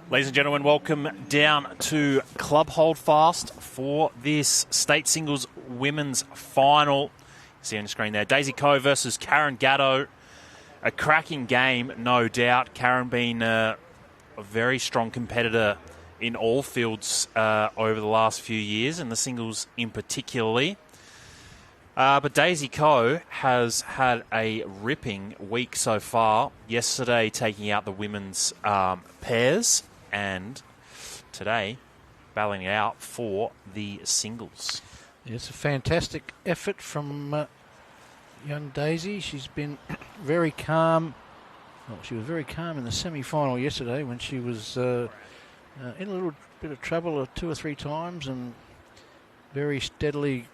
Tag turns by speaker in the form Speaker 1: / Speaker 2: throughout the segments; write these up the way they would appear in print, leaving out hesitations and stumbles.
Speaker 1: Ladies and gentlemen, welcome down to Club Holdfast for this State Singles Women's Final. You see on the screen there, Daisy Coe versus Karen Gatau. A cracking game, no doubt. Karen being a very strong competitor in all fields over the last few years, and the singles in particularly. But Daisy Coe has had a ripping week so far. Yesterday taking out the women's pairs, and today battling it out for the singles.
Speaker 2: It's a fantastic effort from young Daisy. She's been very calm. Well, she was very calm in the semi-final yesterday when she was in a little bit of trouble 2 or 3 times and very steadily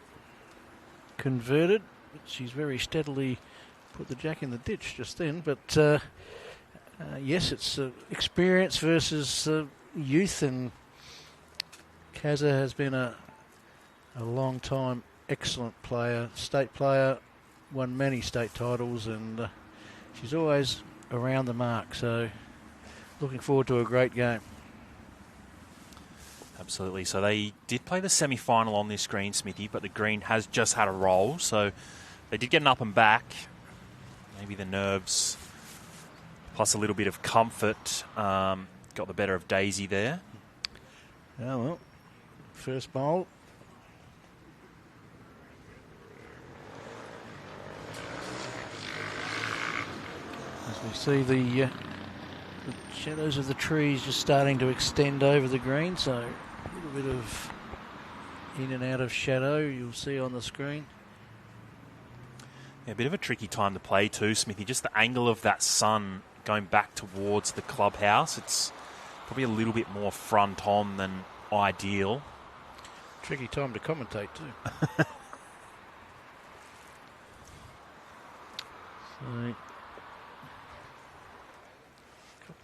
Speaker 2: converted. She's very steadily put the jack in the ditch just then. But yes, it's experience versus youth, and Kazza has been a long time excellent player, state player, won many state titles, and she's always around the mark. So looking forward to a great game.
Speaker 1: Absolutely. So they did play the semi-final on this green, Smithy, but the green has just had a roll. So they did get an up and back. Maybe the nerves plus a little bit of comfort got the better of Daisy there.
Speaker 2: Oh, well, first bowl. As we see the shadows of the trees just starting to extend over the green, so a little bit of in and out of shadow you'll see on the screen.
Speaker 1: Yeah, a bit of a tricky time to play too, Smithy. Just the angle of that sun going back towards the clubhouse. It's probably a little bit more front on than ideal.
Speaker 2: Tricky time to commentate too. So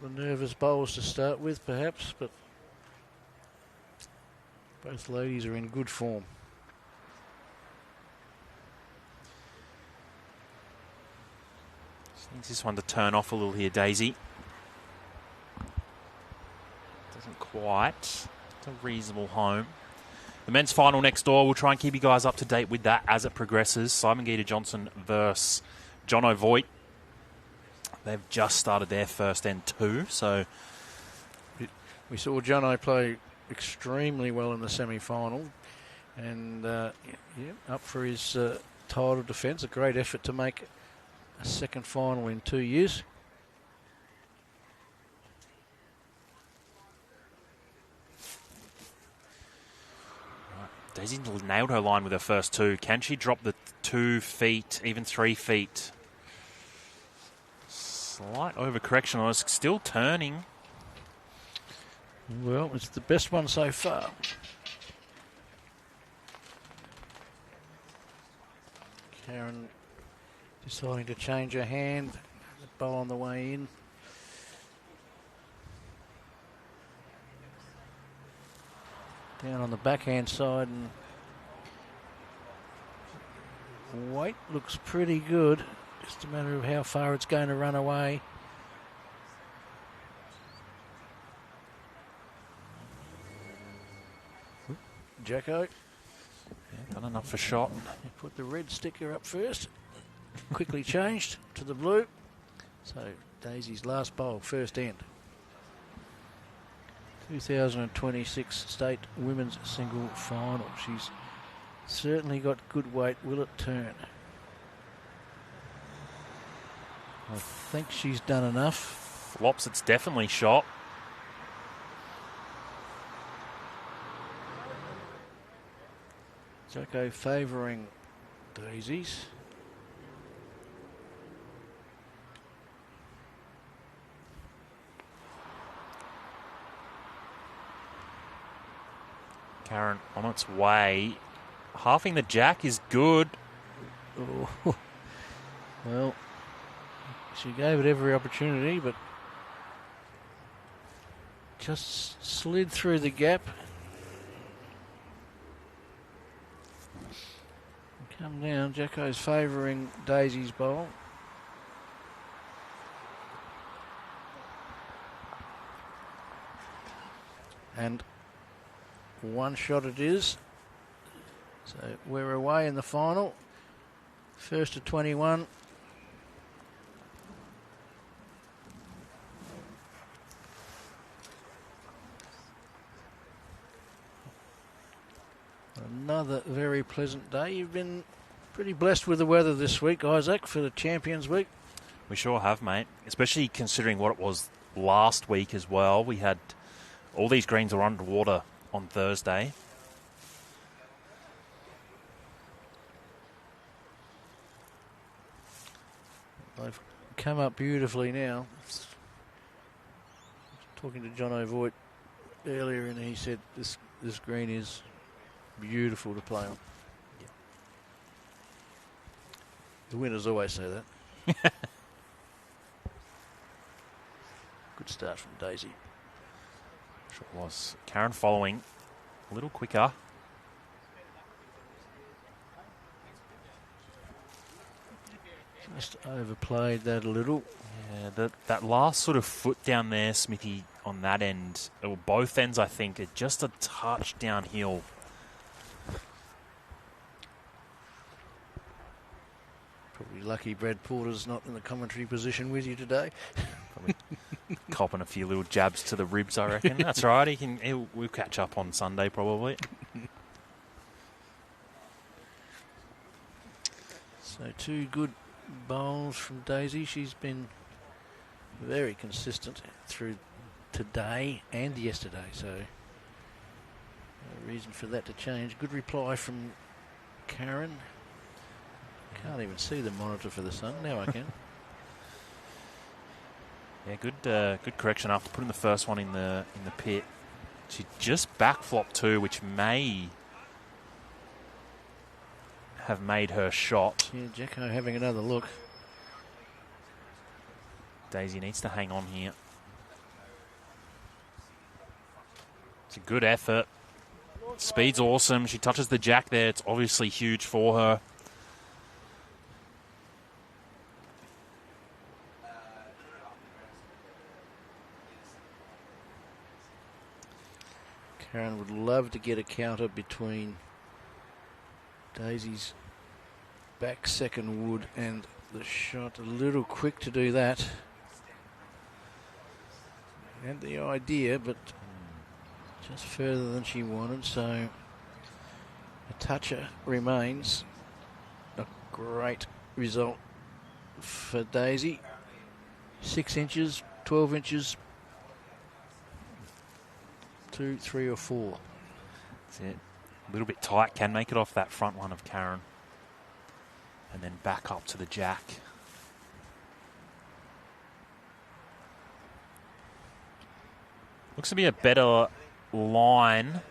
Speaker 2: couple of nervous bowls to start with, perhaps, but both ladies are in good form.
Speaker 1: Needs this one to turn off a little here, Daisy. Doesn't quite. It's a reasonable home. The men's final next door. We'll try and keep you guys up to date with that as it progresses. Simon Gator-Johnson versus John O'Voigt. They've just started their first end too, so...
Speaker 2: We saw Jono play extremely well in the semi-final, and up for his title defence. A great effort to make a second final in 2 years.
Speaker 1: Daisy nailed her line with her first two. Can she drop the 2 feet, even 3 feet? Slight overcorrection on us. Still turning.
Speaker 2: Well, it's the best one so far. Karen deciding to change her hand. The bowl on the way in. Down on the backhand side, and weight looks pretty good. Just a matter of how far it's going to run away. Jacko.
Speaker 1: Yeah, got enough for shot.
Speaker 2: Put the red sticker up first. Quickly changed to the blue. So Daisy's last bowl, first end. 2026 state women's single final. She's certainly got good weight. Will it turn? I think she's done enough.
Speaker 1: Flops, it's definitely shot.
Speaker 2: Jacko favouring Daisies.
Speaker 1: Karen on its way. Halving the jack is good.
Speaker 2: Oh. Well, she gave it every opportunity, but just slid through the gap. Come down. Jacko's favouring Daisy's bowl. And one shot it is. So we're away in the final. First to 21. Another very pleasant day. You've been pretty blessed with the weather this week, Isaac, for the Champions Week.
Speaker 1: We sure have, mate. Especially considering what it was last week as well. We had all these greens were underwater on Thursday.
Speaker 2: They've come up beautifully now. Talking to John O'Voigt earlier, and he said this green is beautiful to play on. Yeah. The winners always say that. Good start from Daisy.
Speaker 1: Sure was. Karen following a little quicker.
Speaker 2: Just overplayed that a little.
Speaker 1: Yeah, that last sort of foot down there, Smithy, on that end, or both ends, I think, are just a touch downhill.
Speaker 2: Probably lucky Brad Porter's not in the commentary position with you today.
Speaker 1: Probably copping a few little jabs to the ribs, I reckon. That's right. We'll catch up on Sunday, probably.
Speaker 2: So 2 good bowls from Daisy. She's been very consistent through today and yesterday, so no reason for that to change. Good reply from Karen. Can't even see the monitor for the sun. Now I can.
Speaker 1: Yeah, good correction after putting the first one in the pit. She just backflopped 2, which may have made her shot.
Speaker 2: Yeah, Jacko having another look.
Speaker 1: Daisy needs to hang on here. It's a good effort. Speed's awesome. She touches the jack there. It's obviously huge for her.
Speaker 2: Karen would love to get a counter between Daisy's back second wood and the shot. A little quick to do that. Had the idea, but just further than she wanted, so a toucher remains. A great result for Daisy. 6 inches, 12 inches, 2, 3 or 4.
Speaker 1: That's it. A little bit tight, can make it off that front one of Karen. And then back up to the jack. Looks to be a better line.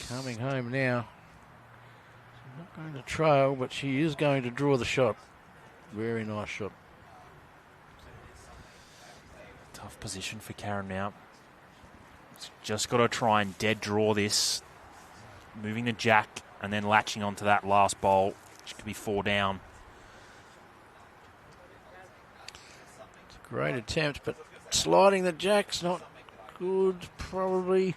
Speaker 2: Coming home now. She's not going to trail, but she is going to draw the shot. Very nice shot.
Speaker 1: Tough position for Karen now. She's just got to try and dead draw this. Moving the jack and then latching onto that last bowl. She could be 4 down.
Speaker 2: Great attempt, but sliding the jack's not good, probably.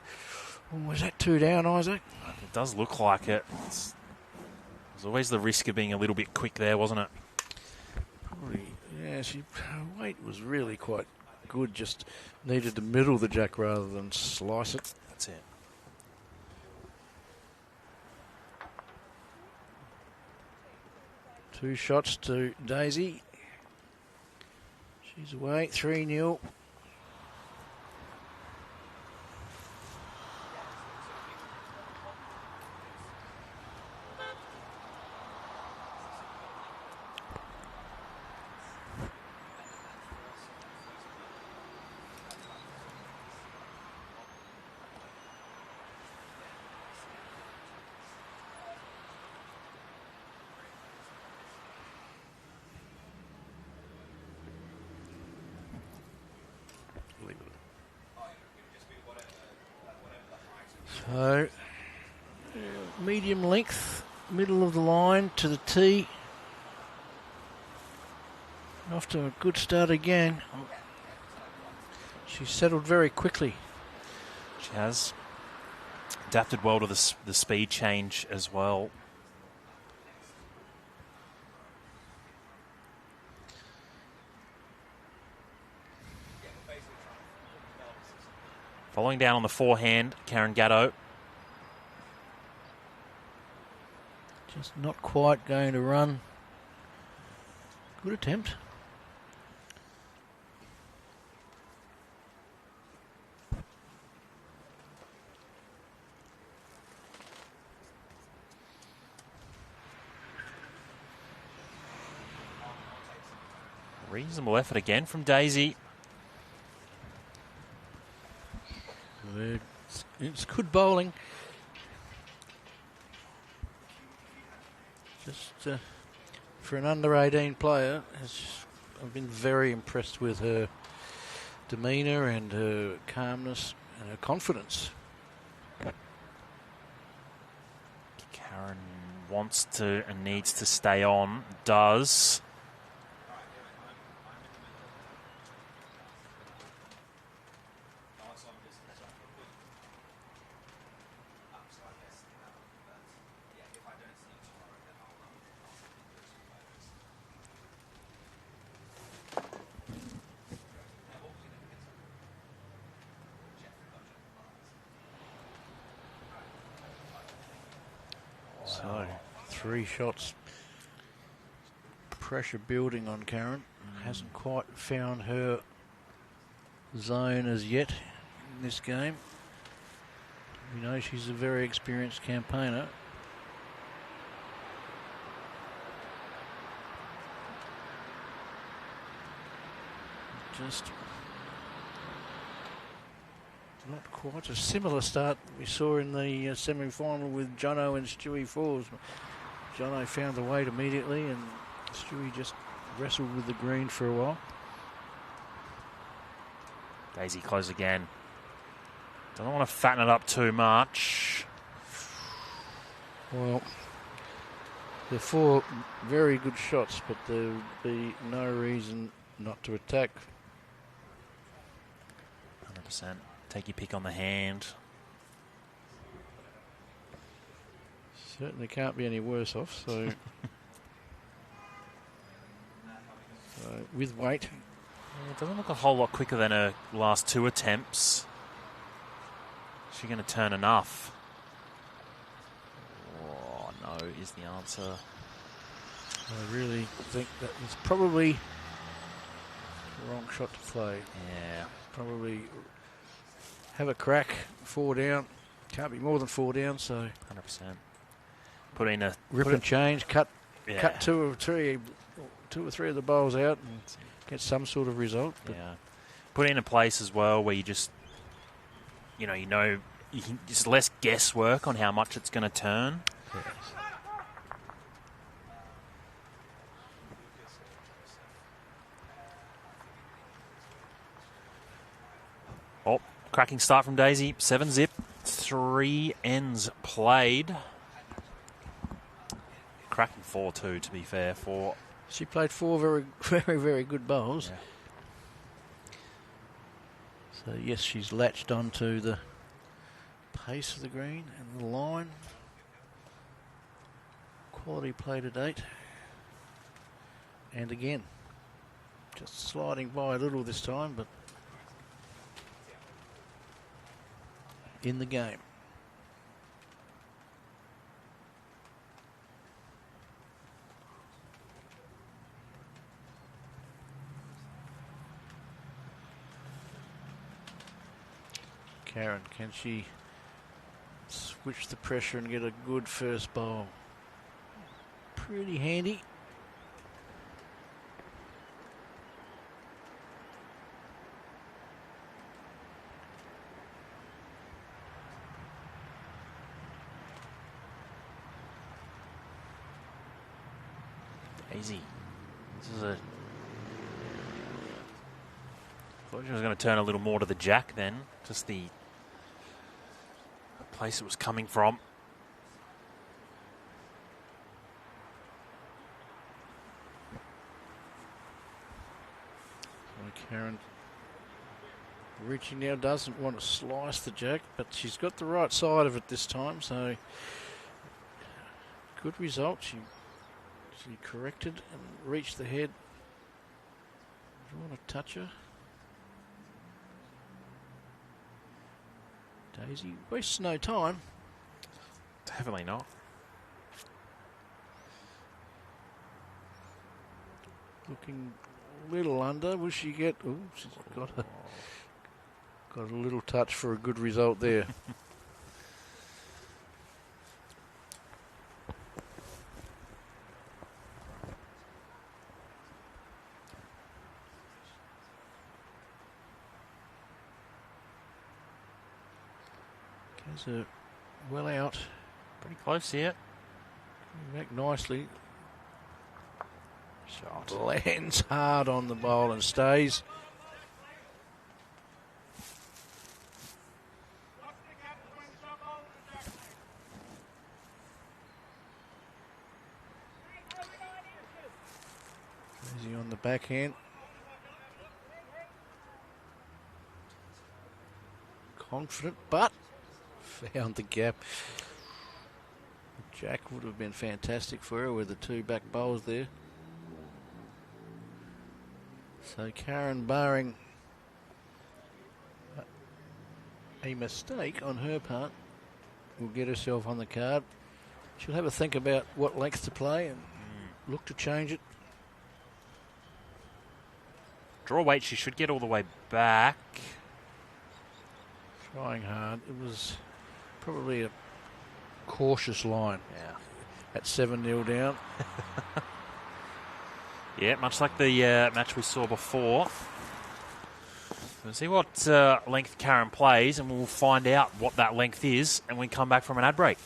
Speaker 2: Oh, was that 2 down, Isaac?
Speaker 1: It does look like it. There's always the risk of being a little bit quick there, wasn't it?
Speaker 2: Probably, yeah, her weight was really quite good, just needed to middle the jack rather than slice it.
Speaker 1: That's it.
Speaker 2: Two shots to Daisy. She's away, 3-0. So, medium length, middle of the line to the tee. Off to a good start again. She settled very quickly.
Speaker 1: She has adapted well to the speed change as well. Following down on the forehand, Karen Gatau.
Speaker 2: Just not quite going to run. Good attempt.
Speaker 1: Reasonable effort again from Daisy.
Speaker 2: It's good bowling. Just for an under-18 player, I've been very impressed with her demeanour and her calmness and her confidence.
Speaker 1: Karen wants to and needs to stay on. Does.
Speaker 2: So, 3 shots. Pressure building on Karen. Hasn't quite found her zone as yet in this game. We know she's a very experienced campaigner. Just not quite a similar start we saw in the semi-final with Jono and Stewie Forbes. Jono found the weight immediately and Stewie just wrestled with the green for a while.
Speaker 1: Daisy close again. Don't want to fatten it up too much.
Speaker 2: Well, they're 4 very good shots, but there would be no reason not to attack.
Speaker 1: 100%. Take your pick on the hand.
Speaker 2: Certainly can't be any worse off, so... with weight.
Speaker 1: It doesn't look a whole lot quicker than her last 2 attempts. Is she going to turn enough? Oh, no is the answer.
Speaker 2: I really think that was probably the wrong shot to play.
Speaker 1: Yeah.
Speaker 2: Probably have a crack, 4 down. Can't be more than 4 down, so...
Speaker 1: 100%. Put in a...
Speaker 2: Rip and change, cut
Speaker 1: Yeah.
Speaker 2: cut 2 or 3 of the bowls out and get some sort of result. But
Speaker 1: Yeah. Put in a place as well where you just, you can just less guesswork on how much it's going to turn.
Speaker 2: yes.
Speaker 1: Oh, cracking start from Daisy. 7-zip. 3 ends played. Cracking 4 too, to be fair. 4.
Speaker 2: She played 4 very, very, very good bowls.
Speaker 1: Yeah.
Speaker 2: So, yes, she's latched onto the pace of the green and the line. Quality play to date. And again, just sliding by a little this time, but in the game. Karen, can she switch the pressure and get a good first bowl? Pretty handy.
Speaker 1: Daisy. This is a... thought she was going to turn a little more to the jack then. Just the place it was coming from.
Speaker 2: Karen reaching now, doesn't want to slice the jack, but she's got the right side of it this time, so good result. She corrected and reached the head. Drawn a toucher. Daisy wastes no time.
Speaker 1: Definitely not.
Speaker 2: Looking a little under. Will she get... Oh, she's got a little touch for a good result there. Goes well out.
Speaker 1: Pretty close here.
Speaker 2: Back nicely. Shot. Lands hard on the bowl and stays. Easy on the backhand. Confident, but found the gap. Jack would have been fantastic for her with the 2 back bowls there. So Karen, barring a mistake on her part, will get herself on the card. She'll have a think about what length to play and look to change it.
Speaker 1: Draw weight, she should get all the way back.
Speaker 2: Trying hard. It was probably a cautious line.
Speaker 1: Yeah.
Speaker 2: At 7-0 down.
Speaker 1: Yeah, much like the match we saw before. We'll see what length Karen plays, and we'll find out what that length is, and we come back from an ad break.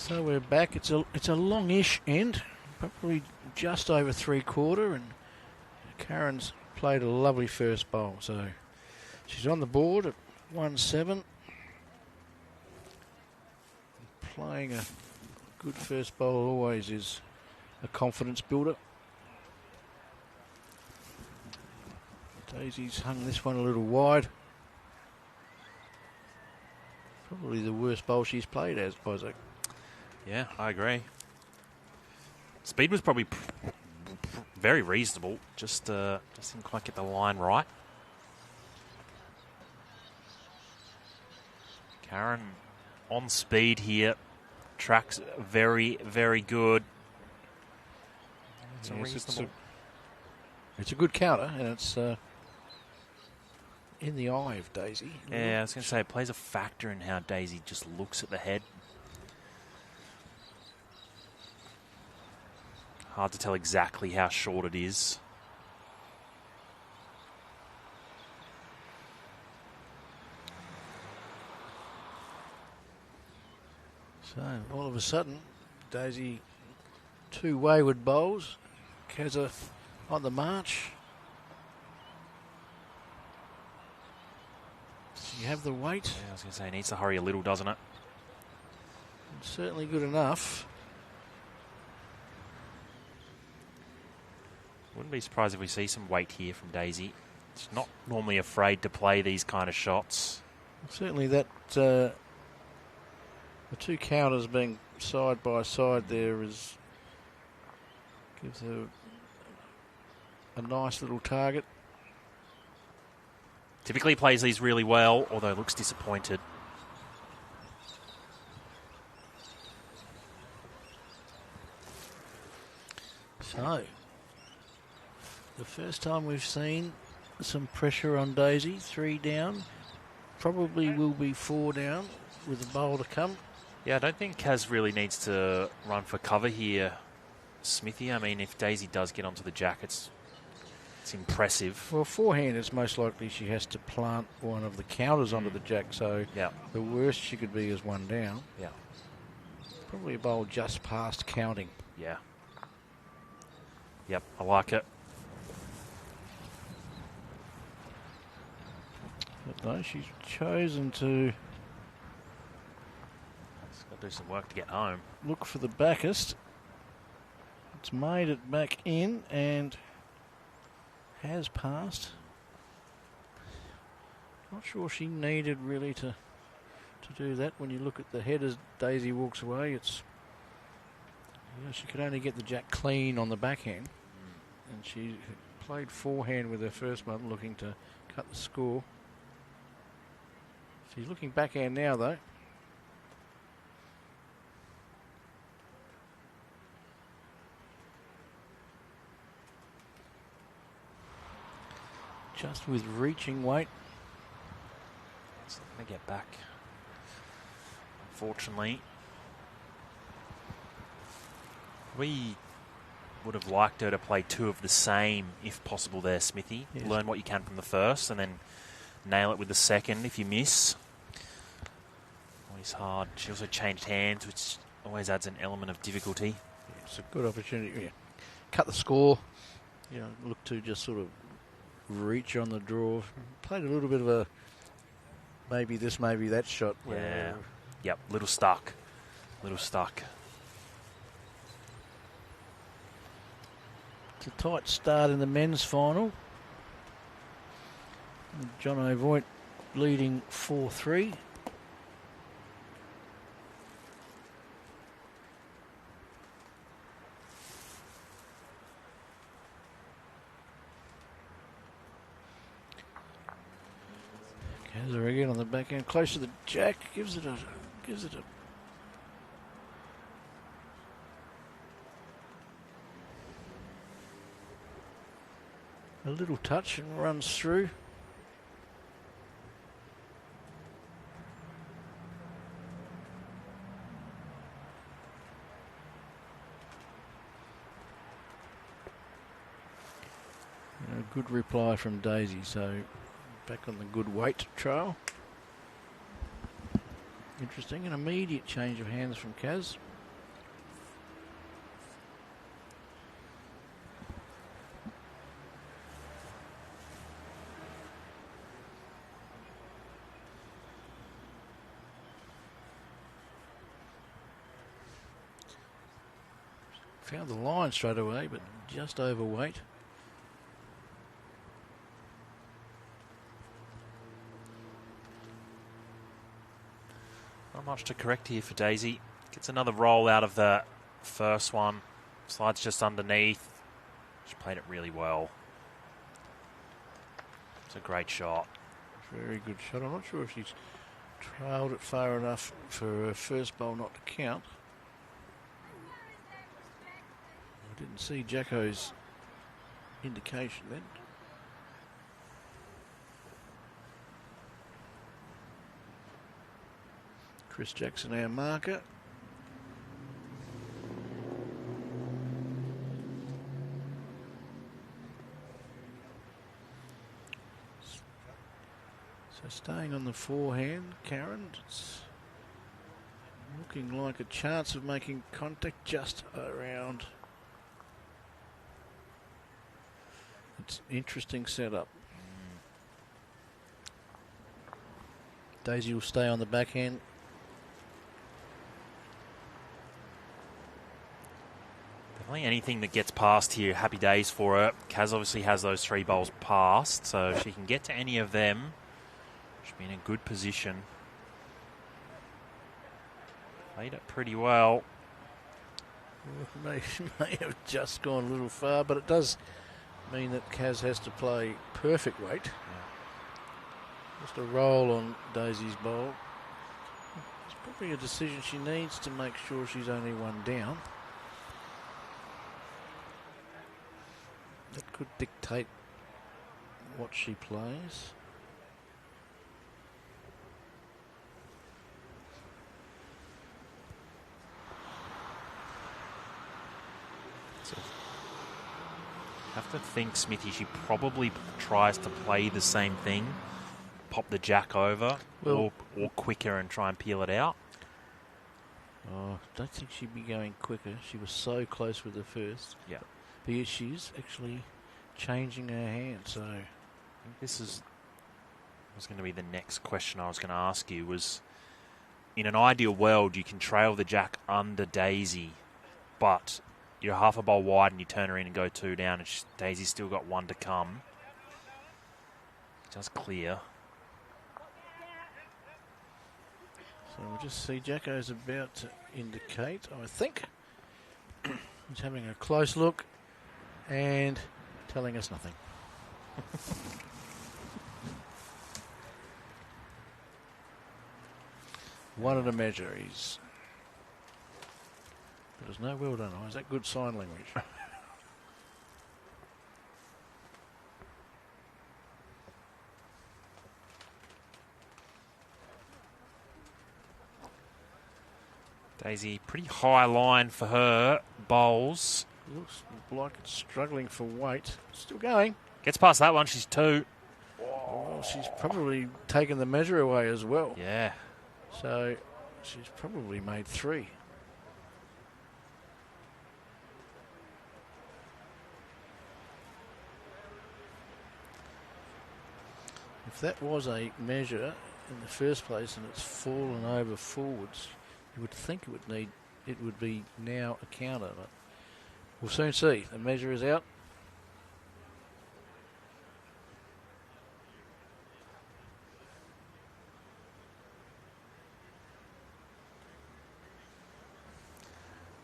Speaker 2: So we're back. It's a longish end, probably just over 3/4, and Karen's played a lovely first bowl, so she's on the board at 1-7. Playing a good first bowl always is a confidence builder. Daisy's hung this one a little wide. Probably the worst bowl she's played as, Isaac.
Speaker 1: Yeah, I agree. Speed was probably very reasonable. Just didn't quite get the line right. Karen on speed here. Track's very, very good. It's reasonable.
Speaker 2: It's a good counter, and it's in the eye of Daisy.
Speaker 1: Yeah, I was going to say it plays a factor in how Daisy just looks at the head. Hard to tell exactly how short it is.
Speaker 2: So all of a sudden, Daisy, 2 wayward bowls. Kazza on the march. Does he have the weight?
Speaker 1: Yeah, I was going to say, he needs to hurry a little, doesn't it?
Speaker 2: It's certainly good enough.
Speaker 1: Wouldn't be surprised if we see some weight here from Daisy. She's not normally afraid to play these kind of shots.
Speaker 2: Certainly that the 2 counters being side by side there gives her a nice little target.
Speaker 1: Typically plays these really well, although looks disappointed.
Speaker 2: So, the first time we've seen some pressure on Daisy, 3 down. Probably will be 4 down with a bowl to come.
Speaker 1: Yeah, I don't think Kaz really needs to run for cover here, Smithy. I mean, if Daisy does get onto the jack, it's impressive.
Speaker 2: Well, forehand, it's most likely she has to plant one of the counters onto the jack, so
Speaker 1: yeah,
Speaker 2: the worst she could be is 1 down.
Speaker 1: Yeah.
Speaker 2: Probably a bowl just past counting.
Speaker 1: Yeah. Yep, I like it.
Speaker 2: But no, she's chosen to
Speaker 1: Got to do some work to get home.
Speaker 2: look for the backest. It's made it back in and has passed. Not sure she needed really to do that. When you look at the head as Daisy walks away, it's, you know, she could only get the jack clean on the backhand, and she played forehand with her first one, looking to cut the score. She's looking backhand now, though. Just with reaching weight.
Speaker 1: It's not going to get back, unfortunately. We would have liked her to play 2 of the same, if possible there, Smithy.
Speaker 2: Yes.
Speaker 1: Learn what you can from the first and then nail it with the second if you miss. Always hard. She also changed hands, which always adds an element of difficulty.
Speaker 2: Yeah, it's a good opportunity. Yeah. Cut the score. You know, look to just sort of reach on the draw. Played a little bit of a maybe this, maybe that shot.
Speaker 1: Yeah. Yep, little stuck. Little stuck.
Speaker 2: It's a tight start in the men's final. John O'Voigt leading 4-3. Kazza again on the backhand, close to the jack, gives it a little touch and runs through. A good reply from Daisy, so back on the good weight trail. Interesting, an immediate change of hands from Kaz. Found the line straight away, but just overweight.
Speaker 1: Not much to correct here for Daisy. Gets another roll out of the first one. Slides just underneath. She played it really well. It's a great shot.
Speaker 2: Very good shot. I'm not sure if she's trailed it far enough for her first bowl not to count. I didn't see Jacko's indication then. Chris Jackson, our marker. So staying on the forehand, Karen. It's looking like a chance of making contact just around. It's an interesting setup. Daisy will stay on the backhand.
Speaker 1: Definitely anything that gets past here, happy days for her. Kaz obviously has those 3 bowls passed, so if she can get to any of them, she'll be in a good position. Played it pretty well.
Speaker 2: May have just gone a little far, but it does mean that Kaz has to play perfect weight. Yeah. Just a roll on Daisy's bowl. It's probably a decision she needs to make sure she's only one down. That could dictate what she plays.
Speaker 1: I have to think, Smithy, she probably tries to play the same thing, pop the jack over, or quicker and try and peel it out.
Speaker 2: Oh, I don't think she'd be going quicker. She was so close with the first.
Speaker 1: Yeah.
Speaker 2: But yeah, she's actually changing her hand, so...
Speaker 1: I think this was going to be the next question I was going to ask you, was in an ideal world, you can trail the jack under Daisy, but you're half a bowl wide and you turn her in and go 2 down, and Daisy's still got 1 to come. Just clear.
Speaker 2: So we'll just see Jacko's about to indicate, I think. He's having a close look and telling us nothing. One and a measure. There's no well done. Is that good sign language?
Speaker 1: Daisy, pretty high line for her. Bowls.
Speaker 2: Looks like it's struggling for weight. Still going.
Speaker 1: Gets past that one. She's 2.
Speaker 2: Oh, she's probably taken the measure away as well.
Speaker 1: Yeah.
Speaker 2: So she's probably made 3. If that was a measure in the first place and it's fallen over forwards, you would think it would be now a counter, but we'll soon see. The measure is out.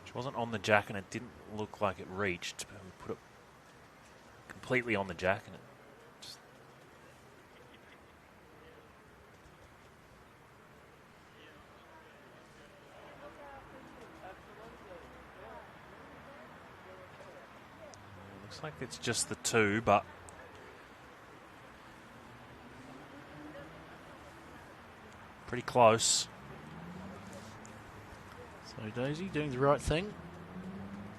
Speaker 1: She wasn't on the jack and it didn't look like it reached, but we put it completely on the jack and it just... Looks like it's just the 2, but pretty close.
Speaker 2: So Daisy doing the right thing.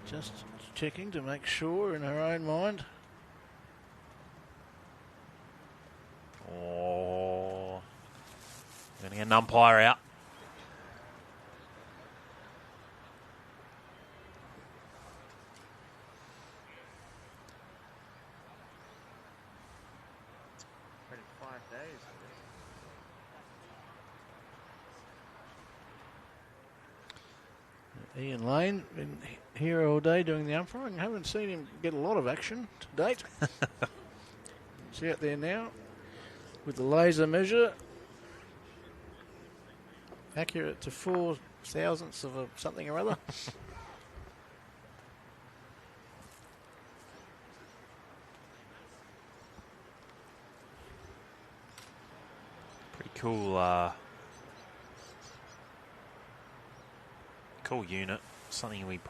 Speaker 2: Just checking to make sure in her own mind.
Speaker 1: Oh, getting an umpire out.
Speaker 2: Ian Lane been here all day doing the umpiring. Haven't seen him get a lot of action to date. He's out there now with the laser measure. Accurate to 4 thousandths of something or other.
Speaker 1: Pretty cool. Cool unit. Something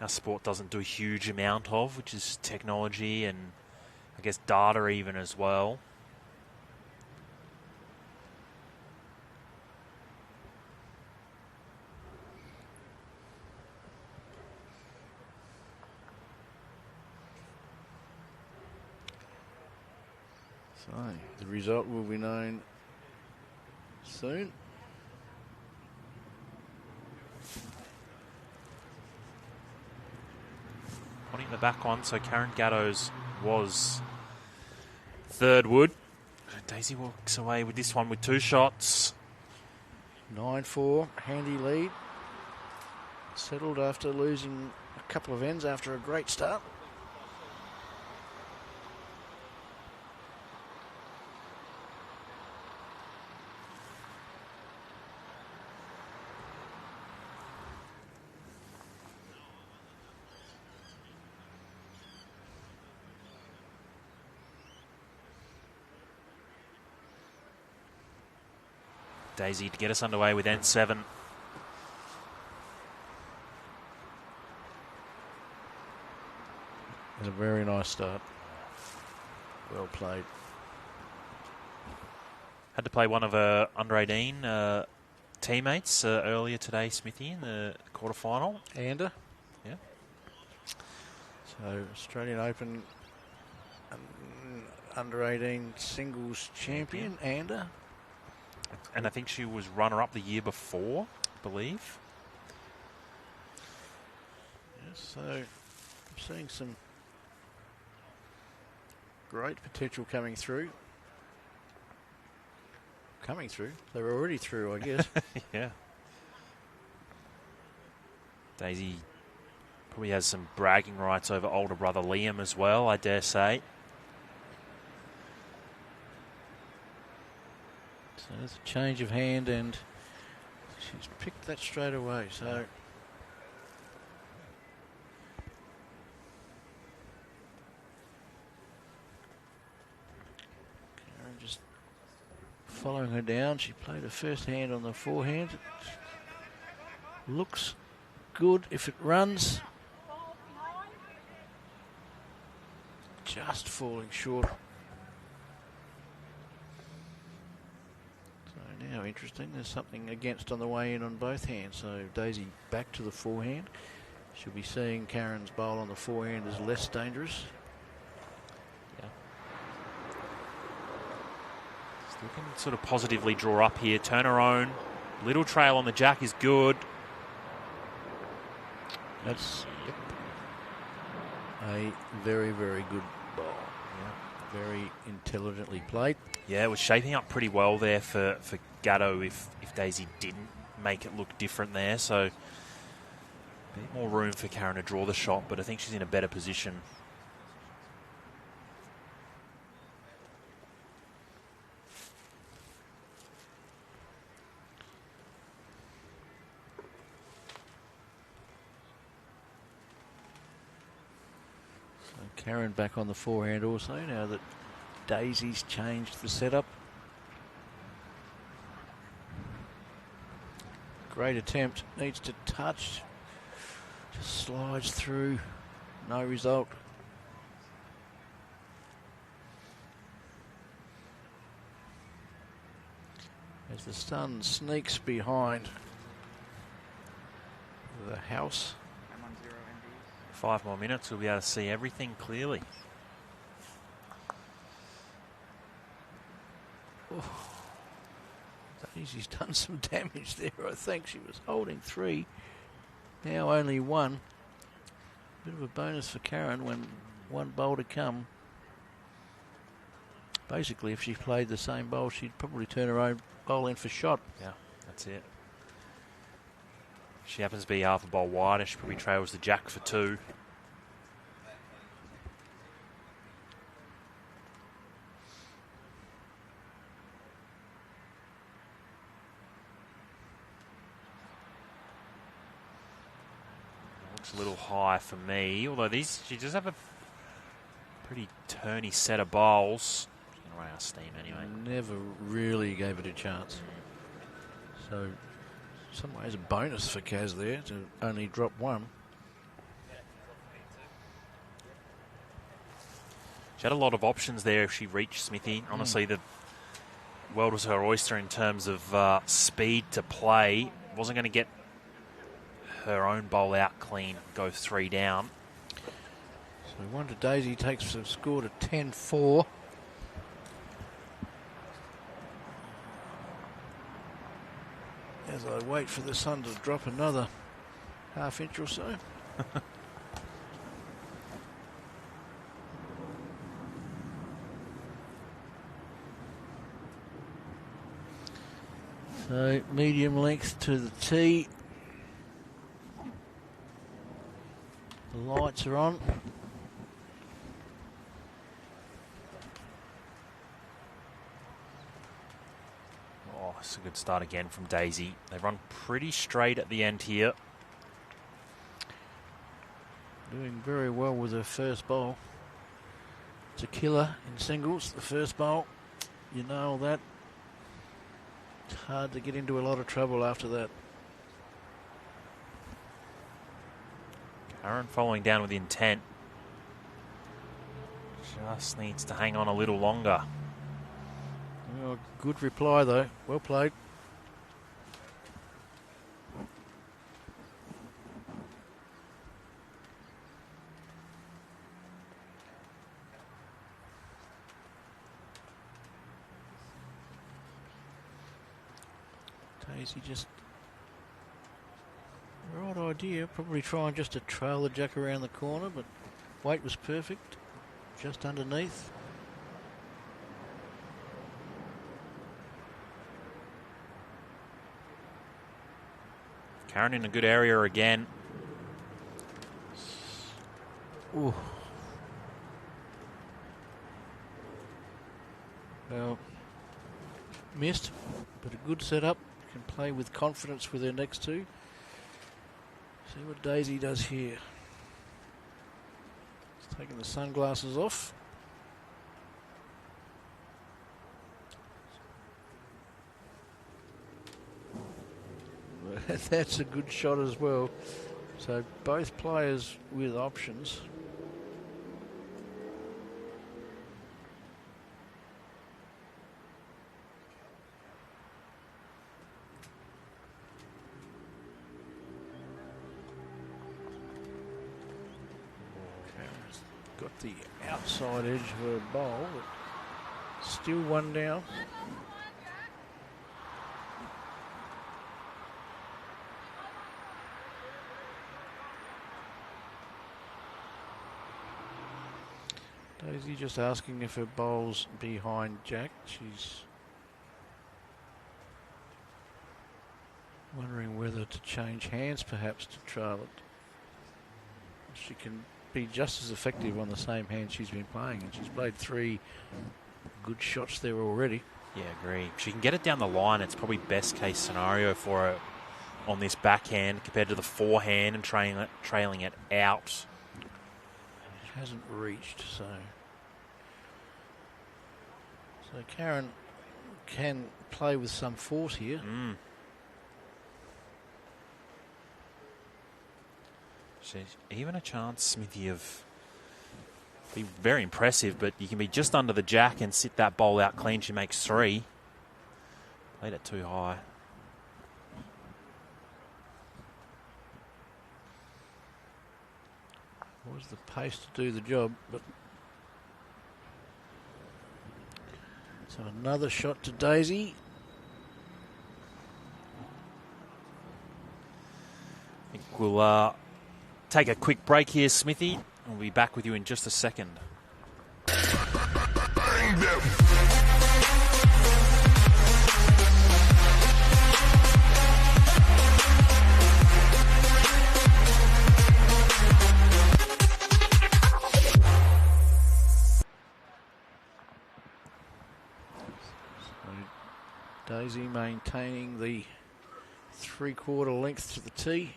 Speaker 1: our sport doesn't do a huge amount of, which is technology and I guess data even as well.
Speaker 2: So the result will be known soon.
Speaker 1: Putting the back on, so Karen Gatau's was third wood. Daisy walks away with this one with 2 shots.
Speaker 2: 9-4, handy lead. Settled after losing a couple of ends after a great start.
Speaker 1: Daisy to get us underway with N7.
Speaker 2: It's a very nice start. Well played.
Speaker 1: Had to play one of her under 18 teammates earlier today, Smithy, in the quarterfinal.
Speaker 2: Ander.
Speaker 1: Yeah.
Speaker 2: So Australian Open under 18 singles champion, Ander.
Speaker 1: And I think she was runner-up the year before, I believe.
Speaker 2: Yes, so I'm seeing some great potential coming through. They're already through, I guess.
Speaker 1: Yeah. Daisy probably has some bragging rights over older brother Liam as well, I dare say.
Speaker 2: So there's a change of hand and she's picked that straight away. So Karen just following her down. She played her first hand on the forehand. Looks good if it runs. Just falling short. Now interesting, there's something against on the way in on both hands. So Daisy back to the forehand. She'll be seeing Karen's bowl on the forehand as less dangerous.
Speaker 1: Yeah. Still can sort of positively draw up here. Turn her own. Little trail on the jack is good.
Speaker 2: That's a very, very good bowl. Yeah. Very intelligently played.
Speaker 1: Yeah, it was shaping up pretty well there for Gatau if Daisy didn't make it look different there. So a bit more room for Karen to draw the shot, but I think she's in a better position.
Speaker 2: So Karen back on the forehand also now that Daisy's changed the setup. Great attempt, needs to touch, just slides through, no result. As the sun sneaks behind the house.
Speaker 3: I'm on 0 MDs.
Speaker 1: 5 more minutes, we'll be able to see everything clearly.
Speaker 2: Oh. Daisy's done some damage there, I think. She was holding 3, now only 1. Bit of a bonus for Karen when one bowl to come. Basically, if she played the same bowl, she'd probably turn her own bowl in for shot.
Speaker 1: Yeah, that's it. She happens to be half a bowl wide, and she probably trails the jack for 2. Looks a little high for me, although she does have a pretty turny set of bowls. She's going to run out of steam anyway.
Speaker 2: Never really gave it a chance. So, in some ways, a bonus for Kaz there to only drop 1.
Speaker 1: She had a lot of options there if she reached Smithy. Honestly, the world was her oyster in terms of speed to play. Wasn't going to get her own bowl out clean, go 3 down.
Speaker 2: So Wonder Daisy takes the score to 10-4. As I wait for the sun to drop another half inch or so. So medium length to the tee. The lights are on.
Speaker 1: Oh, it's a good start again from Daisy. They run pretty straight at the end here.
Speaker 2: Doing very well with her first bowl. It's a killer in singles, the first bowl. You know all that. It's hard to get into a lot of trouble after that.
Speaker 1: Karen following down with intent. Just needs to hang on a little longer.
Speaker 2: Well, good reply though. Well played. Daisy just right idea. Probably trying just to trail the jack around the corner, but weight was perfect. Just underneath.
Speaker 1: Karen in a good area again.
Speaker 2: Ooh. Well, missed, but a good setup. Can play with confidence with her next 2. See what Daisy does here. She's taking the sunglasses off. That's a good shot as well. So both players with options. Karen's got the outside edge of her bowl, but still 1 down. Daisy just asking if her bowl's behind Jack. She's wondering whether to change hands perhaps to trail it. She can be just as effective on the same hand she's been playing, and she's played 3 good shots there already.
Speaker 1: Yeah, agree. If she can get it down the line, it's probably best case scenario for her on this backhand compared to the forehand and trailing it out.
Speaker 2: It hasn't reached, so Karen can play with some force here.
Speaker 1: She's even a chance, Smithy, of be very impressive, but you can be just under the jack and sit that bowl out clean. She makes 3. Played it too high.
Speaker 2: Was the pace to do the job, but so another shot to Daisy.
Speaker 1: I think we'll take a quick break here, Smithy. We'll be back with you in just a second.
Speaker 2: maintaining the 3/4 length to the tee.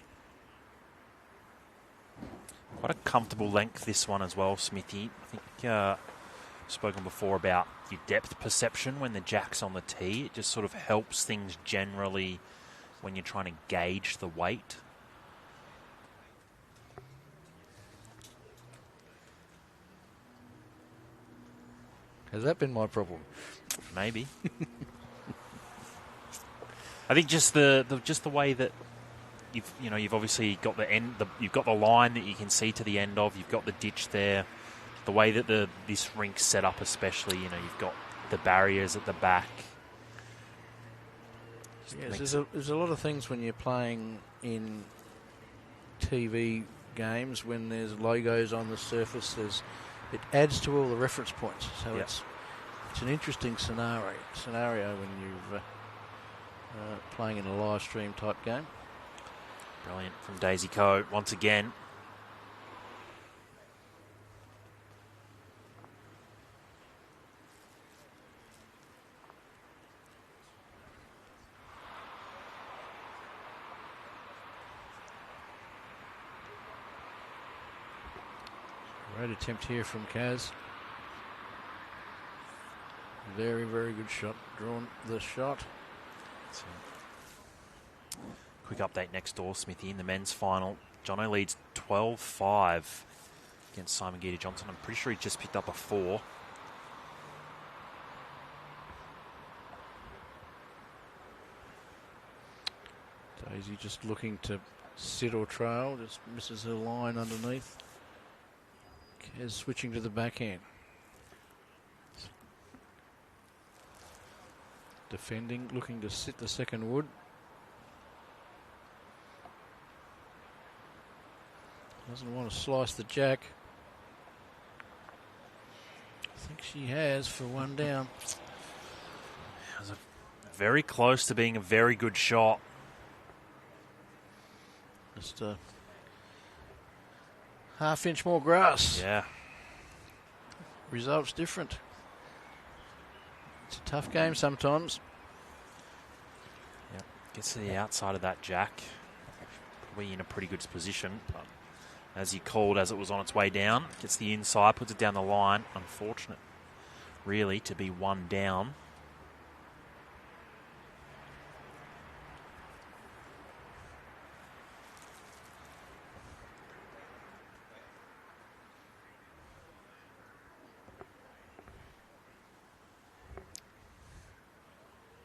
Speaker 1: Quite a comfortable length, this one as well, Smithy. I think spoken before about your depth perception when the jack's on the tee. It just sort of helps things generally when you're trying to gauge the weight.
Speaker 2: Has that been my problem?
Speaker 1: Maybe. I think just the way that you've obviously got you've got the line that you can see to the end of. You've got the ditch there. The way that this rink's set up, especially, you've got the barriers at the back.
Speaker 2: Yes, there's a lot of things when you're playing in TV games when there's logos on the surface. It adds to all the reference points. So
Speaker 1: yep.
Speaker 2: It's an interesting scenario when you're playing in a live stream type game.
Speaker 1: Brilliant from Daisy Coe once again.
Speaker 2: Great attempt here from Kaz. Very, very good shot. Drawn the shot.
Speaker 1: Quick update next door, Smithy, in the men's final. Jono leads 12-5 against Simon Gita Johnson. I'm pretty sure he just picked up a 4.
Speaker 2: Daisy just looking to sit or trail, just misses her line underneath. Kaz switching to the backhand. Defending, looking to sit the second wood. Doesn't want to slice the jack. I think she has for one down.
Speaker 1: It was very close to being a very good shot.
Speaker 2: Just a half-inch more grass.
Speaker 1: Yeah.
Speaker 2: Results different. It's a tough game sometimes.
Speaker 1: Yep. Gets to the outside of that jack. Probably in a pretty good position. But as he called, as it was on its way down, gets the inside, puts it down the line. Unfortunate, really, to be one down.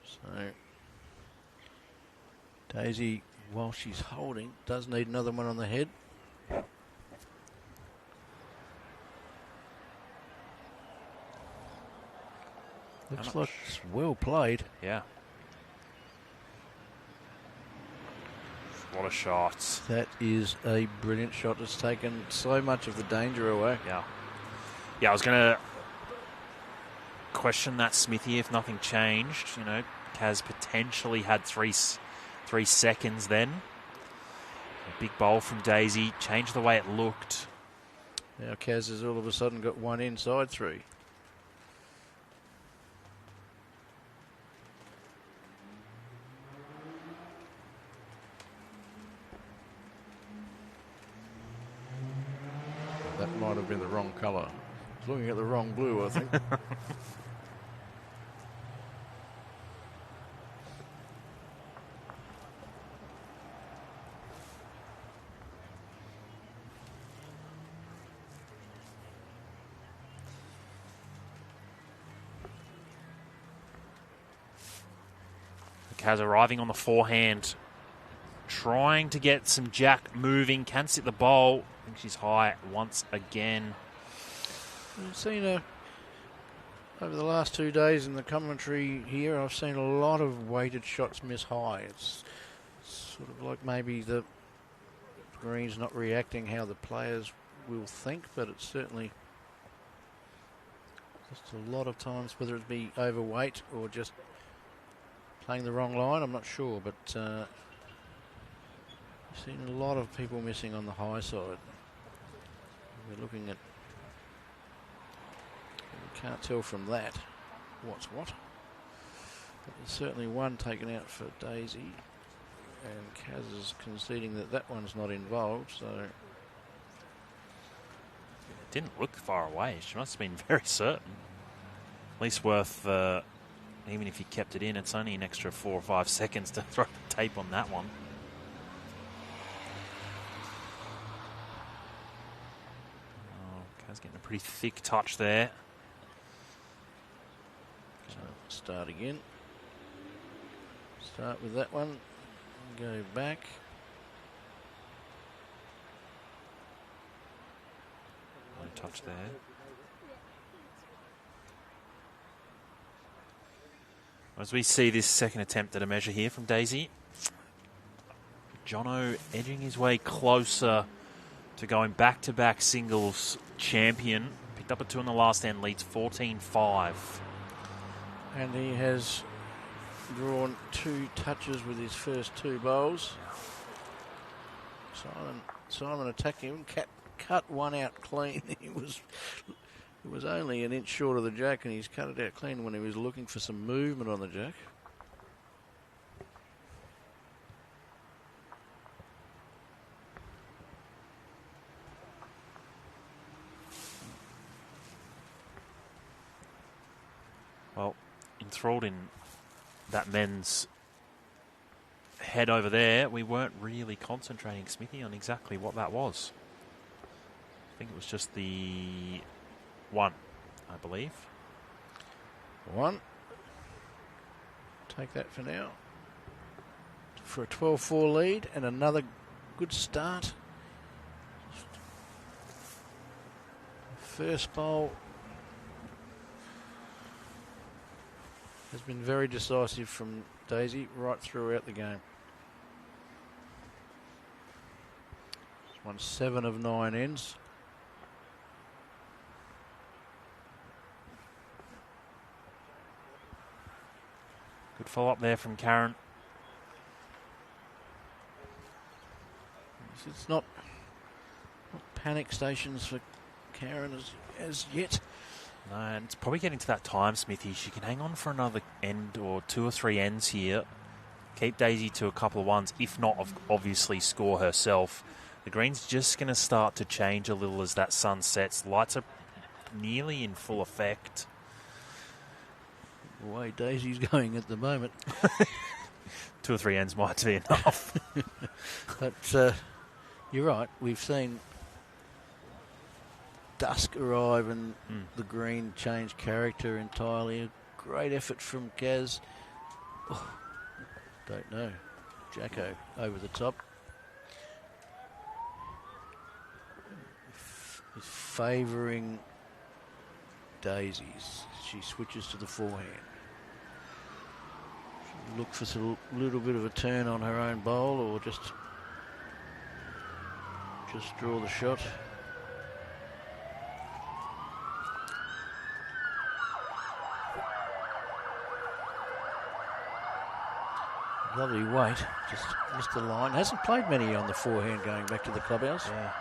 Speaker 2: So Daisy, while she's holding, does need another one on the head. Looks like it's well played.
Speaker 1: Yeah. A lot of shots.
Speaker 2: That is a brilliant shot. It's taken so much of the danger away.
Speaker 1: Yeah. Yeah, I was going to question that, Smithy, if nothing changed. Kaz potentially had three seconds then. A big bowl from Daisy. Changed the way it looked.
Speaker 2: Now Kaz has all of a sudden got one inside 3. That might have been the wrong colour. I was looking at the wrong blue, I think.
Speaker 1: Kaz arriving on the forehand, trying to get some jack moving, can sit the bowl. I think she's high once again.
Speaker 2: I've seen her over the last 2 days in the commentary here. I've seen a lot of weighted shots miss high. It's sort of like maybe the green's not reacting how the players will think, but it's certainly just a lot of times, whether it be overweight or just playing the wrong line, I'm not sure, but I've seen a lot of people missing on the high side. We're looking at, we can't tell from that what's what. There's certainly one taken out for Daisy, and Kaz is conceding that that one's not involved, so...
Speaker 1: It didn't look far away. She must have been very certain. At least worth, even if you kept it in, it's only an extra 4 or 5 seconds to throw the tape on that one. Oh, Kaz getting a pretty thick touch there.
Speaker 2: So start again. Start with that one. Go back.
Speaker 1: No touch there. As we see this second attempt at a measure here from Daisy, Jono edging his way closer to going back-to-back singles champion. Picked up a 2 in the last end, leads 14-5.
Speaker 2: And he has drawn 2 touches with his first 2 bowls. Simon attacking him, cut one out clean. It was only an inch short of the jack, and he's cut it out clean when he was looking for some movement on the jack.
Speaker 1: Well, enthralled in that men's head over there, we weren't really concentrating, Smithy, on exactly what that was. I think it was just the 1, I believe.
Speaker 2: 1. Take that for now. For a 12-4 lead and another good start. First bowl has been very decisive from Daisy right throughout the game. She's won 7 of 9 ends.
Speaker 1: Good follow-up there from Karen.
Speaker 2: It's not panic stations for Karen as yet.
Speaker 1: No, and it's probably getting to that time, Smithy. She can hang on for another end or 2 or 3 ends here. Keep Daisy to a couple of ones, if not, obviously score herself. The green's just going to start to change a little as that sun sets. Lights are nearly in full effect.
Speaker 2: The way Daisy's going at the moment.
Speaker 1: 2 or 3 ends might be enough.
Speaker 2: But you're right. We've seen dusk arrive and the green change character entirely. A great effort from Kaz. Oh, don't know. Jacko over the top. Is favouring Daisy's. She switches to the forehand. She'll look for a little bit of a turn on her own bowl, or just draw the shot. Lovely weight, just missed the line. Hasn't played many on the forehand going back to the clubhouse.
Speaker 1: Yeah.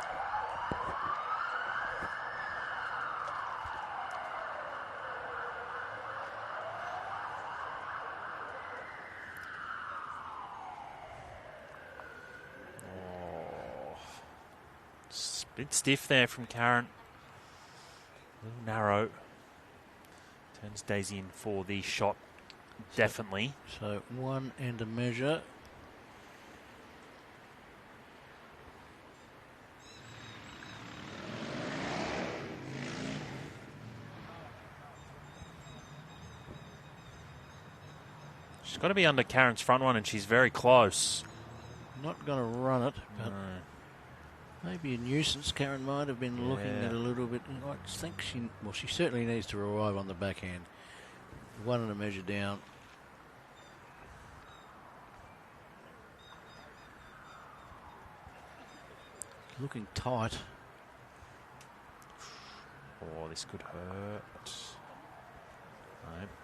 Speaker 1: Bit stiff there from Karen. A little narrow. Turns Daisy in for the shot, definitely.
Speaker 2: So 1 and a measure.
Speaker 1: She's got to be under Karen's front one, and she's very close.
Speaker 2: Not going to run it, but
Speaker 1: No.
Speaker 2: maybe a nuisance. Karen might have been looking at a little bit. I think she certainly needs to arrive on the backhand. 1 and a measure down. Looking tight.
Speaker 1: Oh, this could hurt.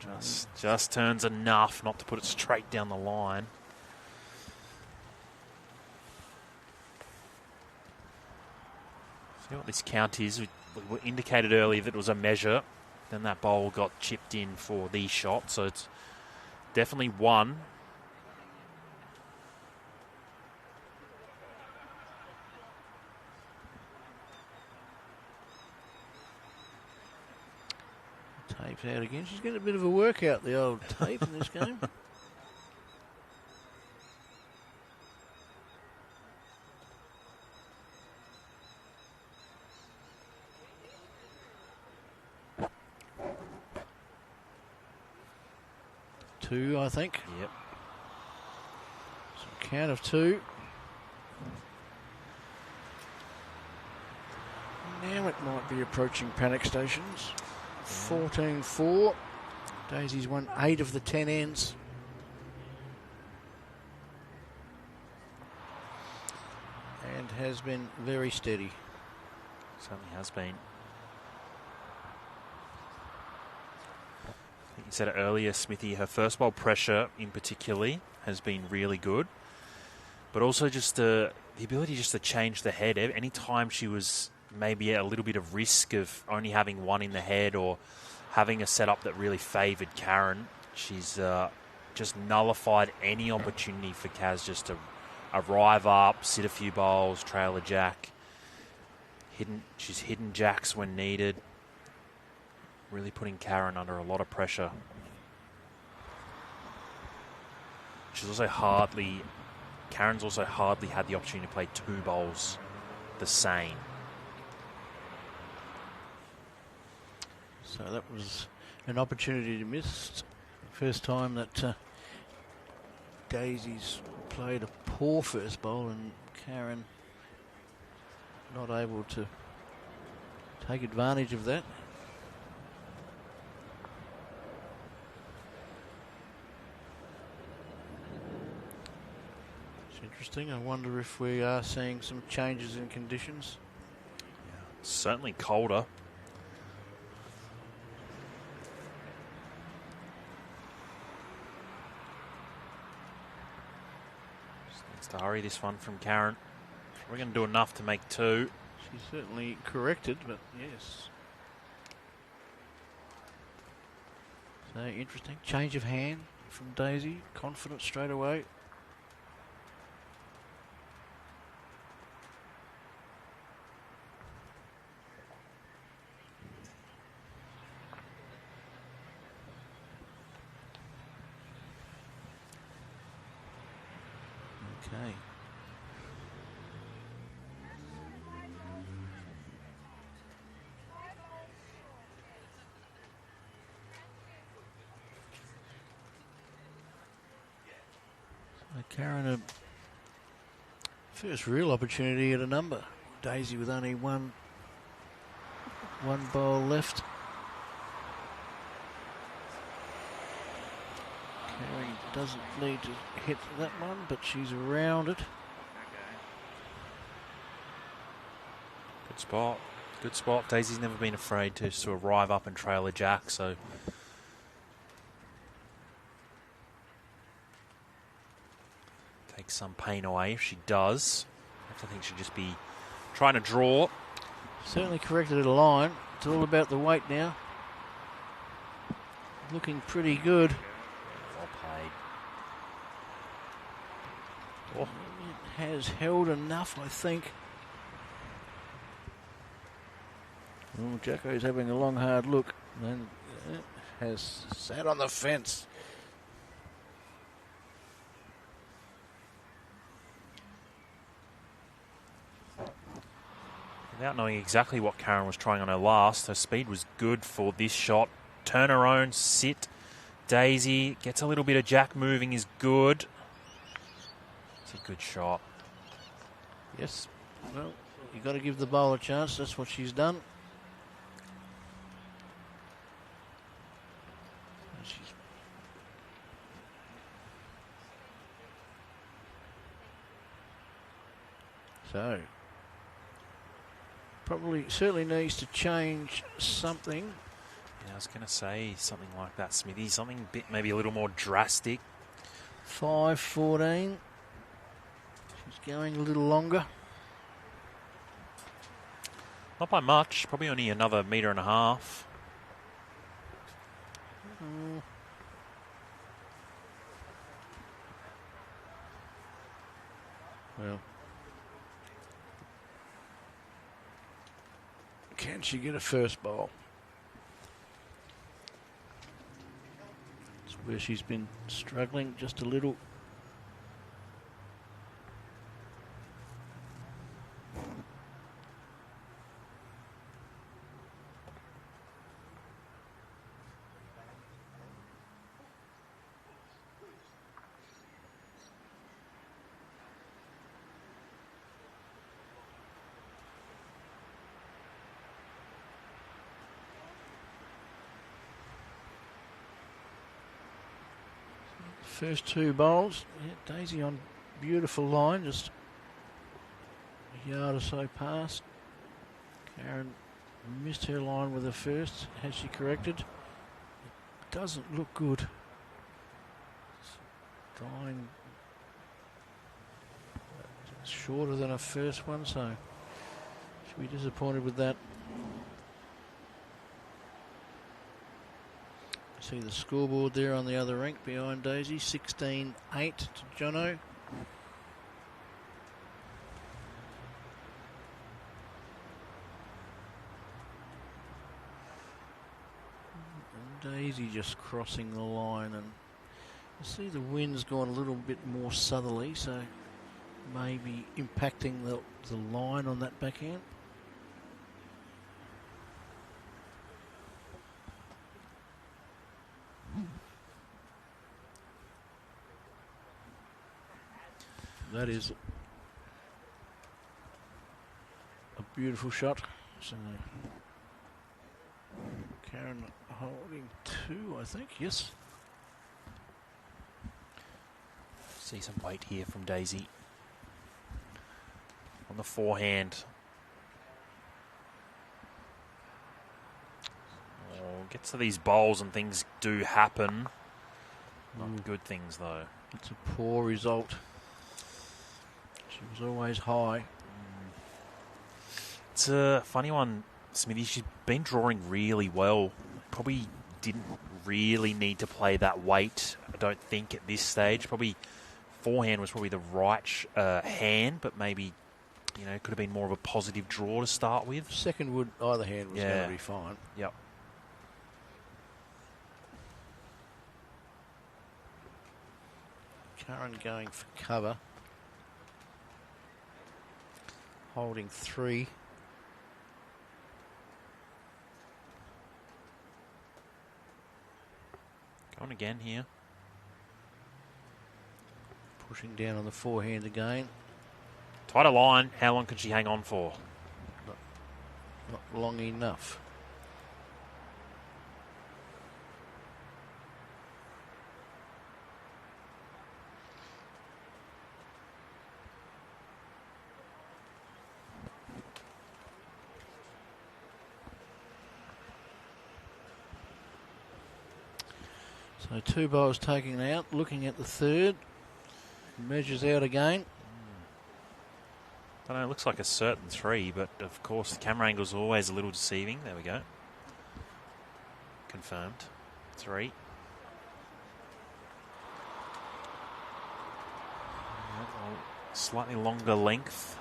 Speaker 1: No, just turns enough not to put it straight down the line. See what this count is. We indicated earlier that it was a measure. Then that bowl got chipped in for the shot, so it's definitely one.
Speaker 2: Tape's out again. She's getting a bit of a workout, the old Tape, in this game. Two, I think.
Speaker 1: Yep.
Speaker 2: So count of two. Now it might be approaching panic stations. 14-4. Daisy's won 8 of the 10 ends. And has been very steady.
Speaker 1: Certainly has been. I think you said it earlier, Smithy, her first bowl pressure in particularly has been really good. But also just the ability just to change the head. Any time she was maybe at a little bit of risk of only having one in the head or having a setup that really favoured Karen, she's just nullified any opportunity for Kaz just to arrive up, sit a few bowls, trail a jack. She's hidden jacks when needed. Really putting Karen under a lot of pressure. Karen's also hardly had the opportunity to play 2 bowls the same.
Speaker 2: So that was an opportunity to miss. First time that Daisy's played a poor first bowl and Karen not able to take advantage of that. It's interesting. I wonder if we are seeing some changes in conditions.
Speaker 1: Yeah, certainly colder. To hurry this one from Karen. We're going to do enough to make 2.
Speaker 2: She's certainly corrected, but yes. So interesting. Change of hand from Daisy. Confident straight away. Okay. So Karen, a first real opportunity at a number. Daisy with only one bowl left. Karen doesn't need to hit that one, but she's around it.
Speaker 1: Good spot. Good spot. Daisy's never been afraid to arrive up and trail a jack, so take some pain away if she does. I think she'd just be trying to draw.
Speaker 2: Certainly corrected at a line. It's all about the weight now. Looking pretty good.
Speaker 1: Well played.
Speaker 2: Oh. It has held enough, I think. Oh, Jacko's having a long, hard look. And it has sat on the fence.
Speaker 1: Without knowing exactly what Karen was trying on her last, her speed was good for this shot. Turn her own, sit. Daisy gets a little bit of jack moving is good. It's a good shot.
Speaker 2: Yes. Well, you've got to give the bowler a chance. That's what she's done. So, certainly needs to change something.
Speaker 1: Yeah, I was going to say something like that, Smithy. Something maybe a little more drastic.
Speaker 2: 5-14. She's going a little longer.
Speaker 1: Not by much. Probably only another 1.5 meters.
Speaker 2: Well, can she get a first bowl? It's where she's been struggling just a little. First two bowls, yeah, Daisy on beautiful line, just a yard or so past. Karen missed her line with the first. Has she corrected? It doesn't look good. It's dying shorter than her first one, so she'll be disappointed with that. See the scoreboard there on the other rink behind Daisy, 16-8 to Jono. And Daisy just crossing the line, and you see the wind's gone a little bit more southerly, so maybe impacting the line on that backhand. That is a beautiful shot. So Karen holding two, I think. Yes.
Speaker 1: See some weight here from Daisy on the forehand. Oh, gets to these bowls and things do happen. Not good things though.
Speaker 2: It's a poor result. She was always high.
Speaker 1: It's a funny one, Smithy. She's been drawing really well. Probably didn't really need to play that weight, I don't think, at this stage. Probably forehand was probably the right hand, but maybe, you know, could have been more of a positive draw to start with.
Speaker 2: Second wood, either hand was going to be fine.
Speaker 1: Yep.
Speaker 2: Karen going for cover. Holding three.
Speaker 1: Going again here.
Speaker 2: Pushing down on the forehand again.
Speaker 1: Tighter line. How long can she hang on for?
Speaker 2: Not long enough. So two bowls taken out, looking at the third. Measures out again.
Speaker 1: I don't know, it looks like a certain three, but of course the camera angle's always a little deceiving. There we go. Confirmed. Three. Slightly longer length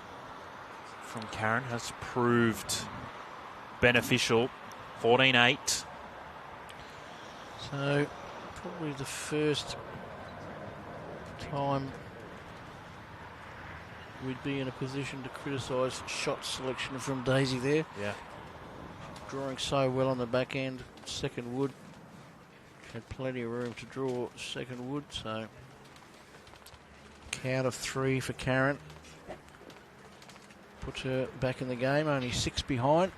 Speaker 1: from Karen has proved beneficial. 14-8.
Speaker 2: So probably the first time we'd be in a position to criticise shot selection from Daisy there.
Speaker 1: Yeah.
Speaker 2: Drawing so well on the back end. Second wood. Had plenty of room to draw second wood, so count of three for Karen. Puts her back in the game, only 6 behind.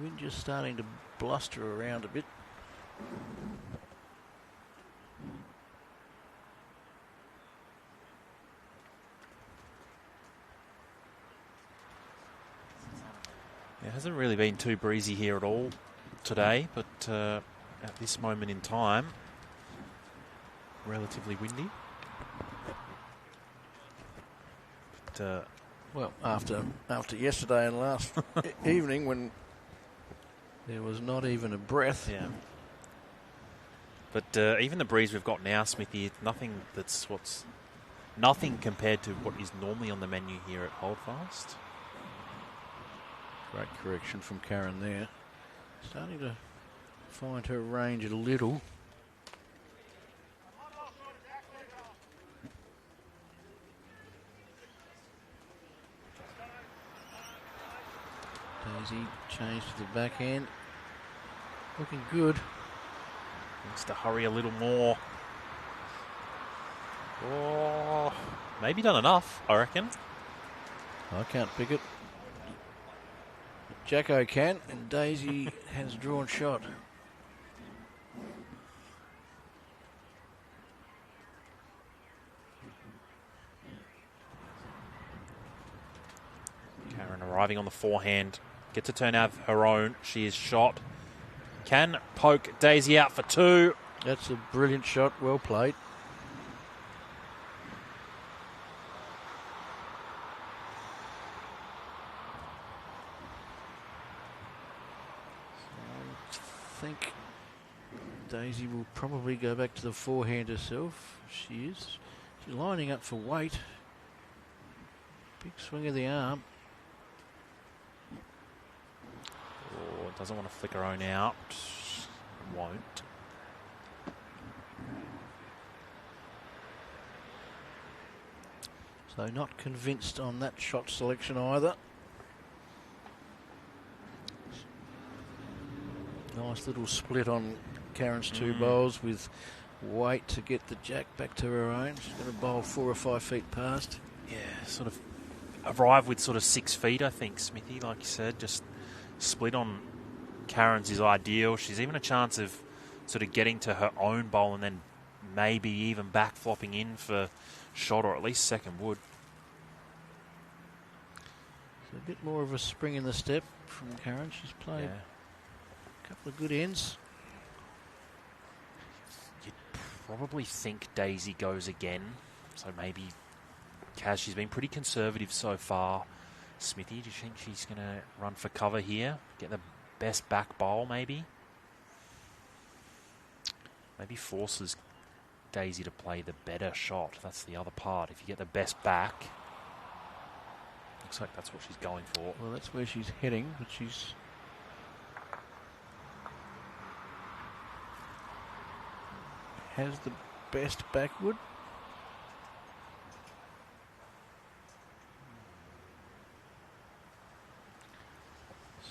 Speaker 2: Wind just starting to bluster around a bit.
Speaker 1: It hasn't really been too breezy here at all today, but at this moment in time, relatively windy. But,
Speaker 2: well, after yesterday and last evening when there was not even a breath.
Speaker 1: yeah. But even the breeze we've got now, Smithy, nothing compared to what is normally on the menu here at Holdfast.
Speaker 2: Great correction from Karen there. Starting to find her range a little. Daisy changed to the backhand. Looking good.
Speaker 1: Needs to hurry a little more. Oh, maybe done enough, I reckon.
Speaker 2: I can't pick it. Jacko can, and Daisy has drawn shot.
Speaker 1: Karen arriving on the forehand. Gets a turn out of her own. She is shot. Can poke Daisy out for two.
Speaker 2: That's a brilliant shot. Well played. I think Daisy will probably go back to the forehand herself. She is. She's lining up for weight. Big swing of the arm.
Speaker 1: Oh, doesn't want to flick her own out. Won't.
Speaker 2: So not convinced on that shot selection either. Nice little split on Karen's two bowls with weight to get the jack back to her own. She's going to bowl 4 or 5 feet past.
Speaker 1: Yeah, sort of arrive with sort of 6 feet, I think, Smithy, like you said. Just split on Karen's is ideal. She's even a chance of sort of getting to her own bowl and then maybe even back flopping in for shot or at least second wood.
Speaker 2: So a bit more of a spring in the step from Karen. She's played a couple of good ends.
Speaker 1: You'd probably think Daisy goes again. So maybe Kaz, she's been pretty conservative so far. Smithy, do you think she's going to run for cover here? Get the best back bowl, maybe? Maybe forces Daisy to play the better shot. That's the other part. If you get the best back, looks like that's what she's going for.
Speaker 2: Well, that's where she's heading, but she's has the best backwood.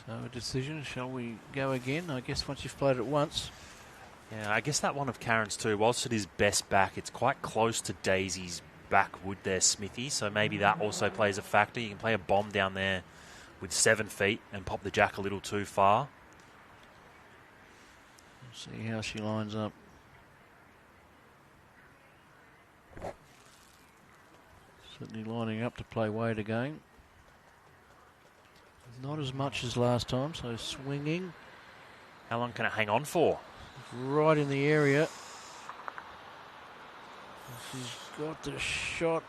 Speaker 2: So a decision, shall we go again? I guess once you've played it once.
Speaker 1: Yeah, I guess that one of Karen's too, whilst it is best back, it's quite close to Daisy's backwood there, Smithy, so maybe that also plays a factor. You can play a bomb down there with 7 feet and pop the jack a little too far.
Speaker 2: We'll see how she lines up. Certainly lining up to play weight again. Not as much as last time, so swinging.
Speaker 1: How long can it hang on for?
Speaker 2: Right in the area. She's got the shot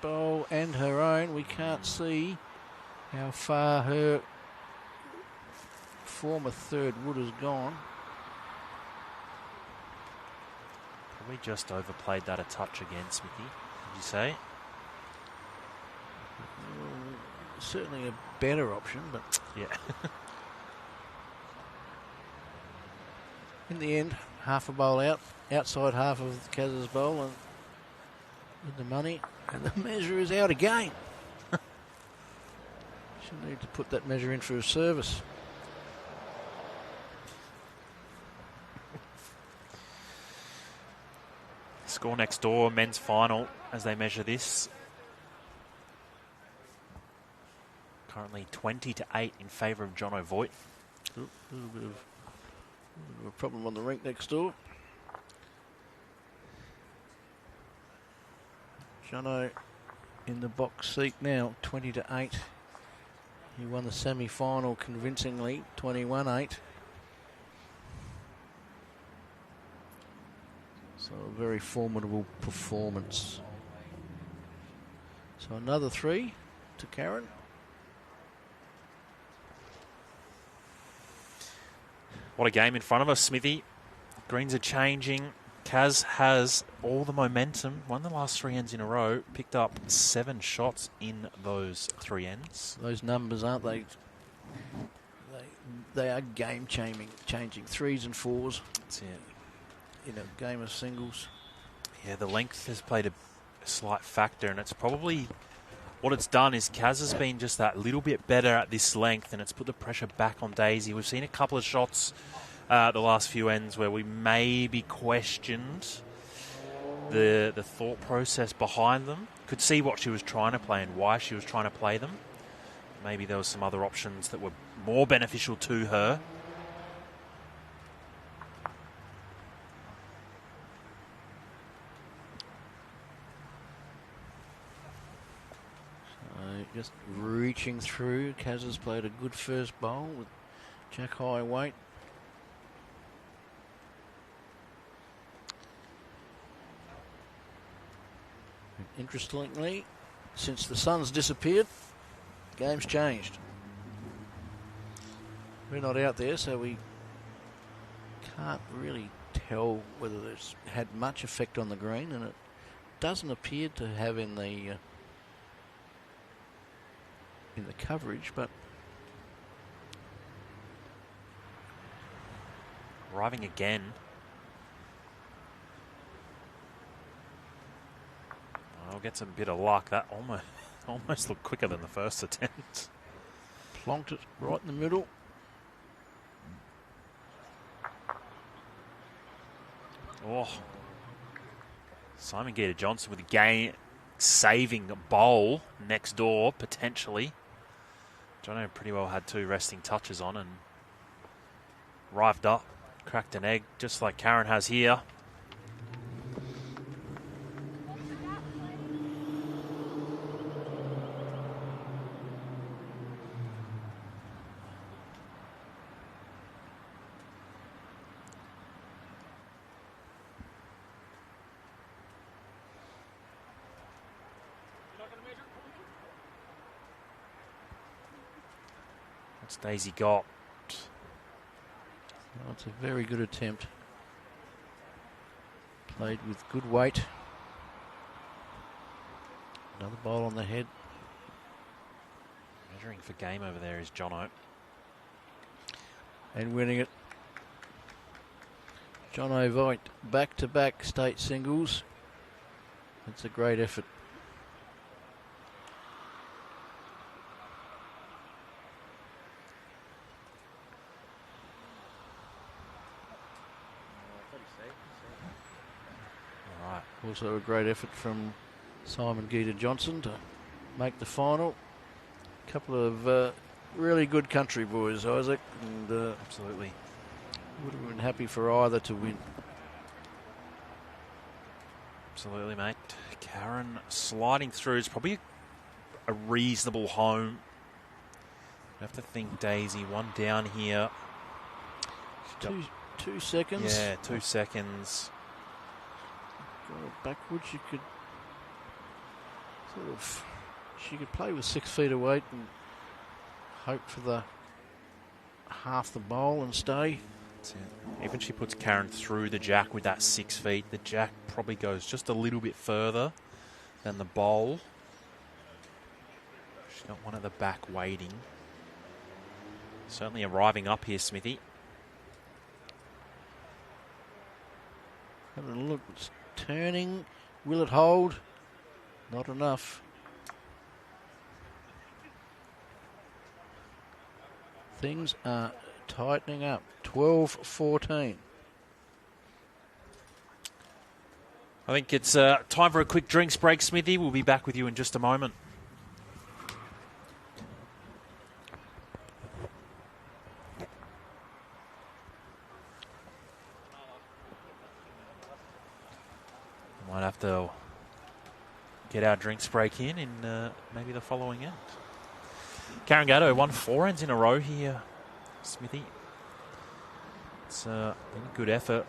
Speaker 2: bowl and her own. We can't see how far her former third wood has gone.
Speaker 1: Probably just overplayed that a touch again, Smithy, would you say?
Speaker 2: Certainly a better option, but
Speaker 1: yeah.
Speaker 2: In the end, half a bowl out, outside half of Kaz's bowl, and with the money, and the measure is out again. She'll need to put that measure in for a service.
Speaker 1: Score next door, men's final, as they measure this. Currently 20-8 in favour of Jono Voigt.
Speaker 2: A little bit of a problem on the rink next door. Jono in the box seat now, 20-8. He won the semi-final convincingly, 21-8. So a very formidable performance. So another 3 to Karen.
Speaker 1: What a game in front of us, Smithy. Greens are changing. Kaz has all the momentum. Won the last 3 ends in a row. Picked up 7 shots in those 3 ends.
Speaker 2: Those numbers, aren't they? They are game changing. 3s and 4s.
Speaker 1: That's it.
Speaker 2: In a game of singles.
Speaker 1: Yeah, the length has played a slight factor, and it's probably what it's done is Kaz has been just that little bit better at this length, and it's put the pressure back on Daisy. We've seen a couple of shots the last few ends where we maybe questioned the thought process behind them. Could see what she was trying to play and why she was trying to play them. Maybe there was some other options that were more beneficial to her.
Speaker 2: Just reaching through. Kaz has played a good first bowl with Jack high weight. Interestingly, since the sun's disappeared, the game's changed. We're not out there, so we can't really tell whether it's had much effect on the green, and it doesn't appear to have in the coverage, but
Speaker 1: arriving again. I'll get some bit of luck. That almost looked quicker than the first attempt.
Speaker 2: Plonked it right in the middle.
Speaker 1: Oh, Simon Gatau-Johnson with a game-saving bowl next door, potentially. Jono pretty well had 2 resting touches on and arrived up, cracked an egg, just like Karen has here. What's Daisy got?
Speaker 2: Well, it's a very good attempt. Played with good weight. Another bowl on the head.
Speaker 1: Measuring for game over there is Jono.
Speaker 2: And winning it. Jono Voigt, back-to-back state singles. It's a great effort. Also a great effort from Simon Gatau-Johnson to make the final. A couple of really good country boys, Isaac, and
Speaker 1: Absolutely.
Speaker 2: would have been happy for either to win.
Speaker 1: Absolutely, mate. Karen sliding through is probably a reasonable home. You have to think Daisy, 1 down here.
Speaker 2: 2 seconds.
Speaker 1: Yeah, 2 seconds.
Speaker 2: Go backwards, you could she could play with 6 feet of weight and hope for the half the bowl and stay.
Speaker 1: That's it. Even she puts Karen through the jack with that 6 feet. The jack probably goes just a little bit further than the bowl. She's got one at the back waiting. Certainly arriving up here, Smithy.
Speaker 2: Having a look, it's turning. Will it hold? Not enough. Things are tightening up. 12-14.
Speaker 1: I think it's time for a quick drinks break, Smithy. We'll be back with you in just a moment. Might have to get our drinks break in maybe the following end. Karen Gatau won 4 ends in a row here, Smithy. It's been a good effort.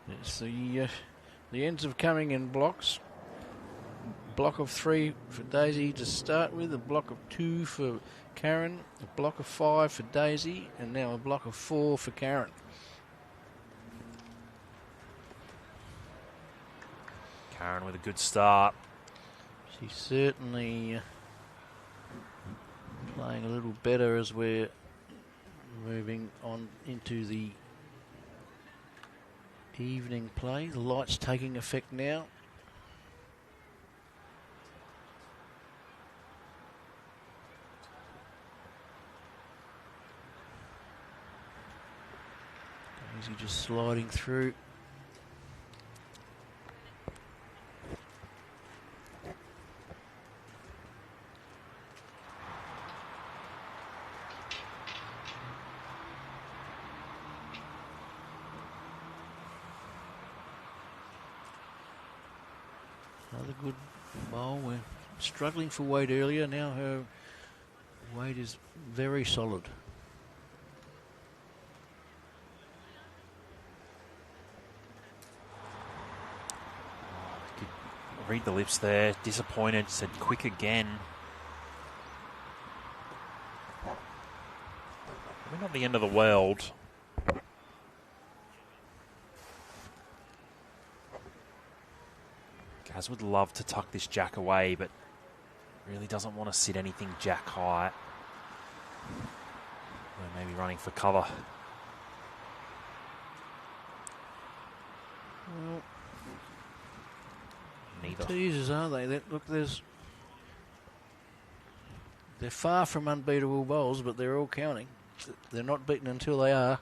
Speaker 2: It's the ends of coming in blocks. block of 3 for Daisy to start with, a block of 2 for Karen, a block of 5 for Daisy, and now a block of 4 for Karen.
Speaker 1: Karen with a good start.
Speaker 2: She's certainly playing a little better as we're moving on into the evening play. The light's taking effect now. Daisy just sliding through. Another good bowl. We're struggling for weight earlier. Now her weight is very solid.
Speaker 1: Read the lips there. Disappointed. Said quick again. We're not the end of the world. Gaz would love to tuck this jack away, but really doesn't want to sit anything jack high. Or maybe running for cover.
Speaker 2: Well,
Speaker 1: Neither.
Speaker 2: teasers, are they? Look, they're far from unbeatable bowls, but they're all counting. They're not beaten until they are.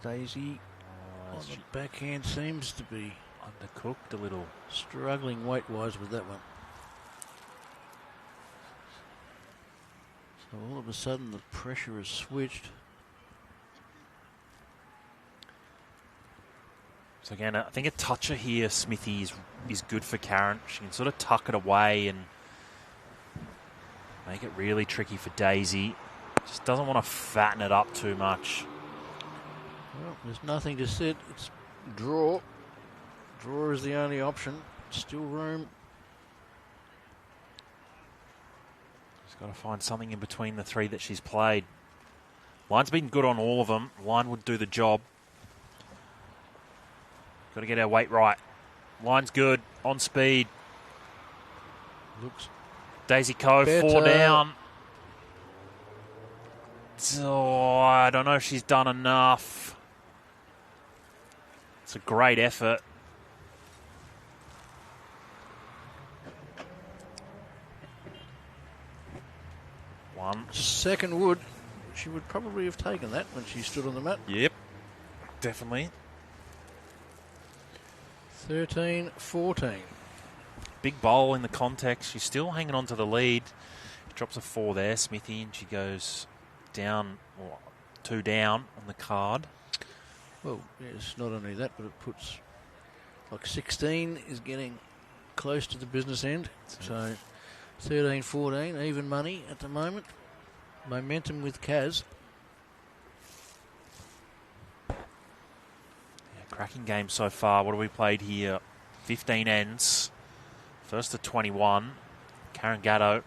Speaker 2: Daisy on the backhand seems to be
Speaker 1: Undercooked a little.
Speaker 2: struggling weight-wise with that one. So all of a sudden the pressure has switched.
Speaker 1: So again, I think a toucher here, Smithy, is good for Karen. She can sort of tuck it away and make it really tricky for Daisy. Just doesn't want to fatten it up too much.
Speaker 2: Well, there's nothing to sit. It's draw. Draw is the only option. Still room.
Speaker 1: She's got to find something in between the three that she's played. Line's been good on all of them. Line would do the job. Got to get our weight right. Line's good. On speed.
Speaker 2: Looks
Speaker 1: Daisy Cove,
Speaker 2: better.
Speaker 1: 4 down. Oh, I don't know if she's done enough. It's a great effort. One.
Speaker 2: second wood. She would probably have taken that when she stood on the mat.
Speaker 1: Yep. Definitely.
Speaker 2: 13-14.
Speaker 1: Big bowl in the context. She's still hanging on to the lead. Drops a 4 there, Smithy, and she goes down, or 2 down on the card.
Speaker 2: Well, yes, not only that, but it puts like 16 is getting close to the business end. So 13-14, even money at the moment. Momentum with Kaz.
Speaker 1: Cracking game so far. What have we played here? 15 ends. First to 21. Karen Gatau.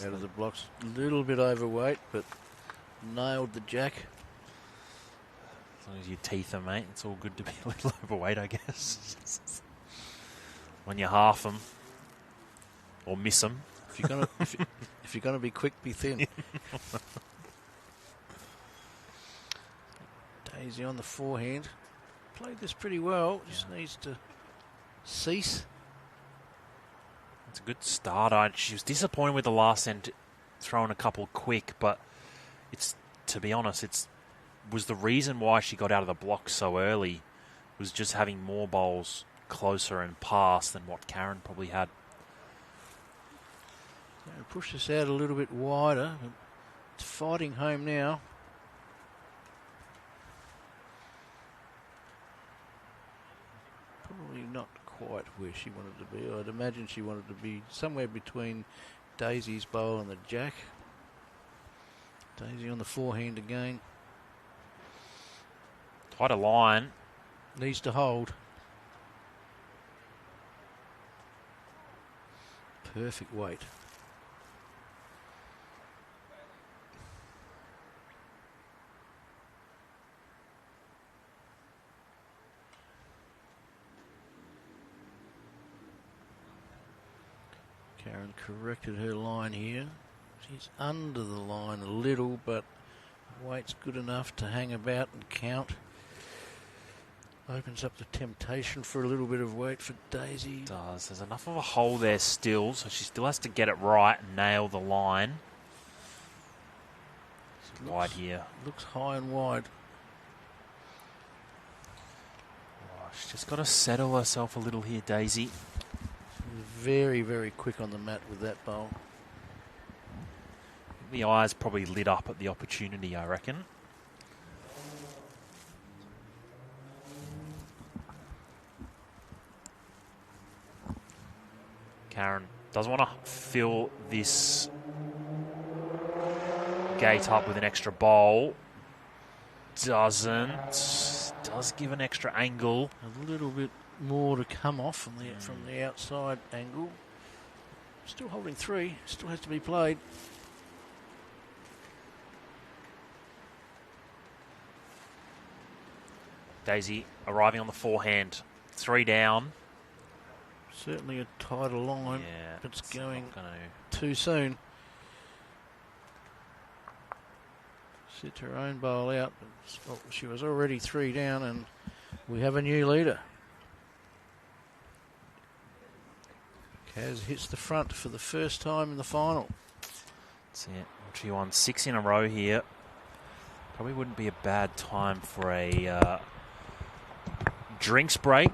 Speaker 2: Out of the blocks. A little bit overweight, but nailed the jack.
Speaker 1: As long as your teeth are, mate, it's all good to be a little overweight, I guess. When you half them. Or miss them.
Speaker 2: If you're gonna, if you're gonna be quick, be thin. Daisy on the forehand. Played this pretty well. Just needs to cease.
Speaker 1: It's a good start. She was disappointed with the last end, throwing a couple quick, but it's, to be honest, it was the reason why she got out of the block so early, was just having more bowls closer and past than what Karen probably had.
Speaker 2: Push this out a little bit wider. It's fighting home now. Probably not quite where she wanted to be. I'd imagine she wanted to be somewhere between Daisy's bowl and the jack. Daisy on the forehand again.
Speaker 1: Tighter line.
Speaker 2: needs to hold. Perfect weight. Karen corrected her line here. She's under the line a little, but weight's good enough to hang about and count. Opens up the temptation for a little bit of weight for Daisy.
Speaker 1: It does. There's enough of a hole there still, so she still has to get it right and nail the line. It's wide here.
Speaker 2: Looks high and wide.
Speaker 1: Oh, she's just got to settle herself a little here, Daisy.
Speaker 2: She's very, very quick on the mat with that bowl.
Speaker 1: The eyes probably lit up at the opportunity, I reckon. Karen doesn't want to fill this gate up with an extra bowl. Doesn't. Does give an extra angle.
Speaker 2: A little bit more to come off from the outside angle. Still holding 3. Still has to be played.
Speaker 1: Daisy arriving on the forehand. 3 down.
Speaker 2: Certainly a tighter line.
Speaker 1: Yeah,
Speaker 2: but it's going
Speaker 1: gonna...
Speaker 2: too soon. Sits her own bowl out. But she was already 3 down, and we have a new leader. Kaz hits the front for the first time in the final.
Speaker 1: That's it. She won 6 in a row here. Probably wouldn't be a bad time for a drinks break.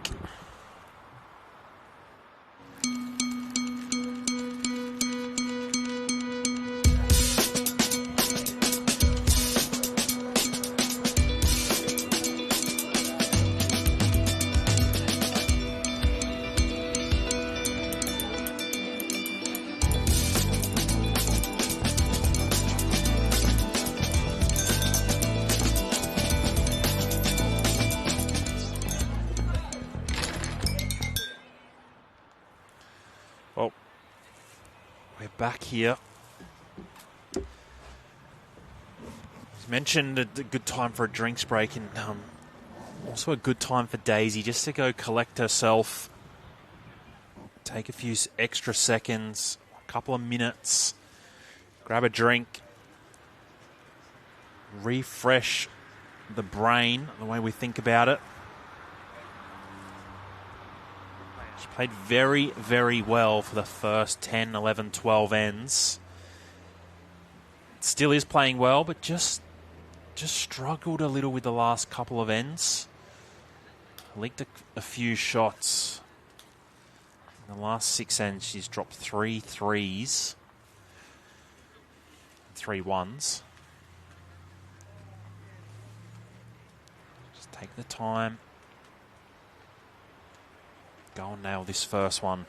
Speaker 1: Well, we're back here. As mentioned, a good time for a drinks break, and also a good time for Daisy just to go collect herself, take a few extra seconds, a couple of minutes, grab a drink, refresh the brain, the way we think about it. She played very, very well for the first 10, 11, 12 ends. Still is playing well, but just struggled a little with the last couple of ends. Leaked a few shots. In the last 6 ends, she's dropped 3 threes, 3 ones. Just take the time. Go and nail this first one.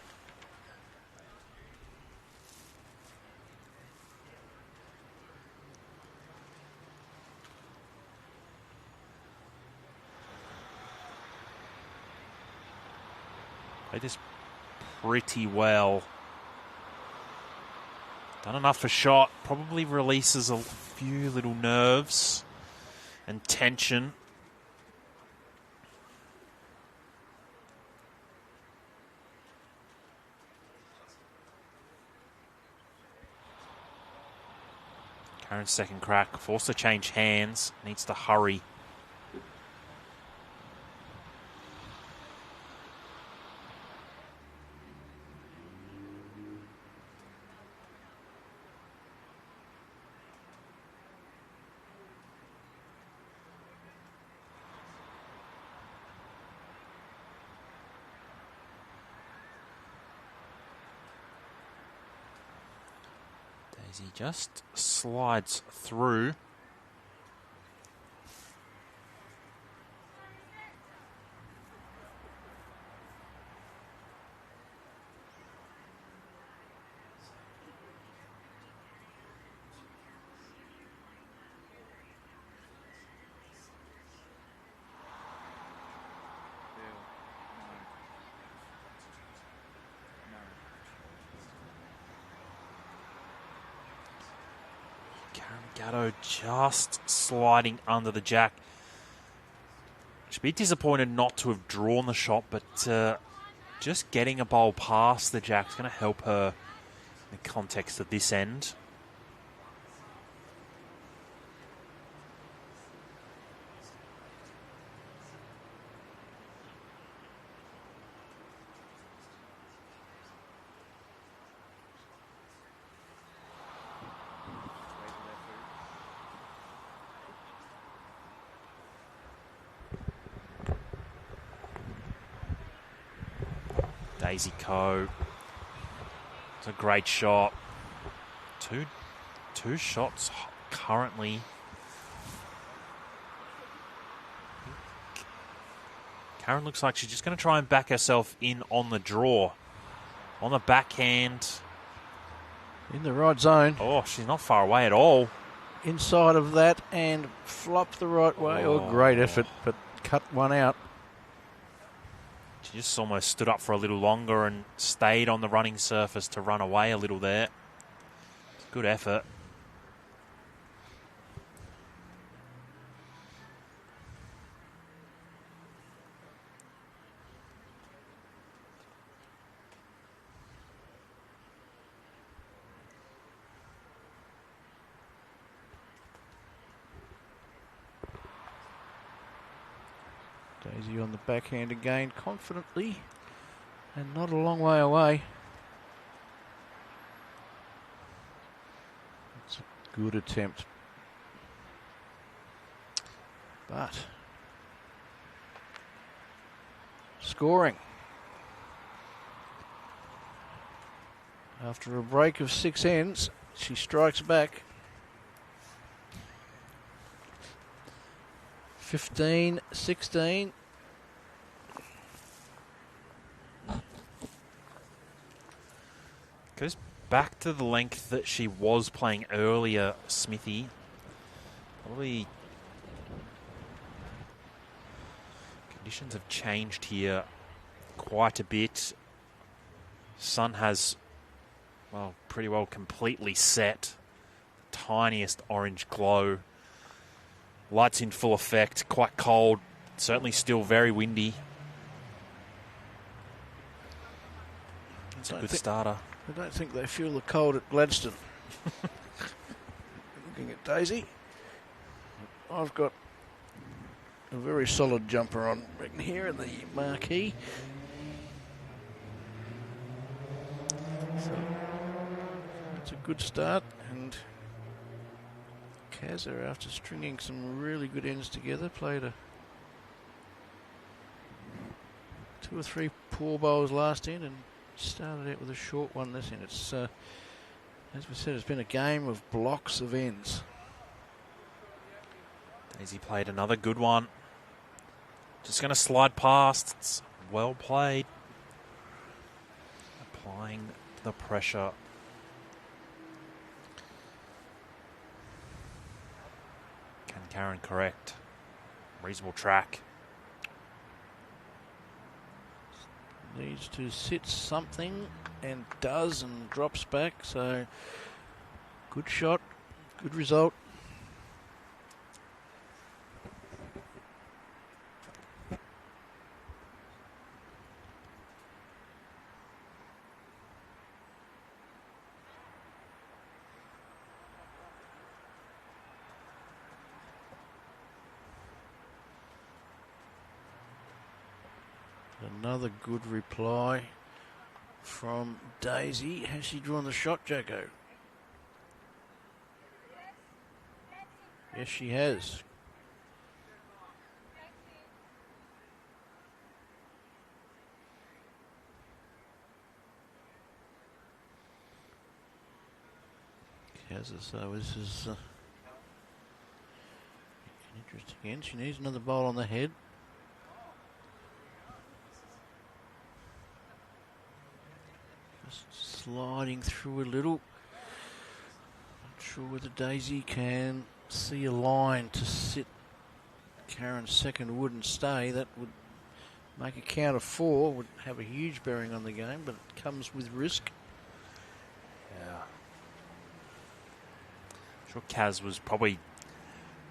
Speaker 1: Played this pretty well. Done enough for shot. Probably releases a few little nerves and tension. Karen's second crack, forced to change hands, needs to hurry. Daisy just slides through. Gatau just sliding under the jack. She'd be disappointed not to have drawn the shot, but just getting a bowl past the jack is going to help her in the context of this end. Daisy Coe. It's a great shot. Two shots currently. Karen looks like she's just going to try and back herself in on the draw. On the backhand.
Speaker 2: In the right zone.
Speaker 1: Oh, she's not far away at all.
Speaker 2: Inside of that and flop the right way. Oh, great effort, but cut one out.
Speaker 1: She just almost stood up for a little longer and stayed on the running surface to run away a little there. Good effort.
Speaker 2: Daisy on the backhand again, confidently, and not a long way away. It's a good attempt. But scoring. After a break of 6 ends, she strikes back. 15-16.
Speaker 1: Goes back to the length that she was playing earlier, Smithy. Probably conditions have changed here quite a bit. Sun has, well, pretty well completely set. The tiniest orange glow. Lights in full effect, quite cold, certainly still very windy. It's a good starter.
Speaker 2: I don't think they feel the cold at Gladstone. Looking at Daisy. I've got a very solid jumper on right here in the marquee. So it's a good start, and Kazza, after stringing some really good ends together, played 2 or 3 poor bowls last end and started out with a short one this end. It's, as we said, it's been a game of blocks of ends.
Speaker 1: Daisy played another good one. Just going to slide past. It's well played. Applying the pressure. Can Karen correct? Reasonable track.
Speaker 2: Needs to sit something and does, and drops back. So good shot, good result. Another good reply from Daisy. Has she drawn the shot, Jacko? Yes, she has. So this is an interesting end. She needs another bowl on the head. Just sliding through a little. Not sure whether Daisy can see a line to sit Karen's second wooden stay. That would make a count of 4, would have a huge bearing on the game, but it comes with risk.
Speaker 1: Yeah. sure Kaz was probably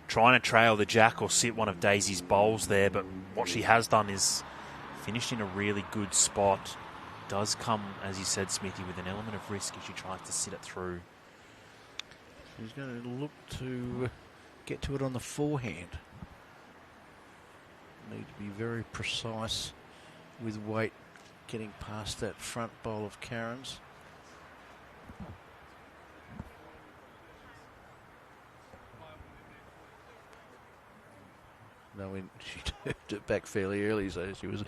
Speaker 1: trying to trail the jack or sit one of Daisy's bowls there, but what she has done is finished in a really good spot. Does come, as you said, Smithy, with an element of risk if she tries to sit it through.
Speaker 2: She's going to look to get to it on the forehand. Need to be very precise with weight getting past that front bowl of Karen's. No, she turned it back fairly early, so she was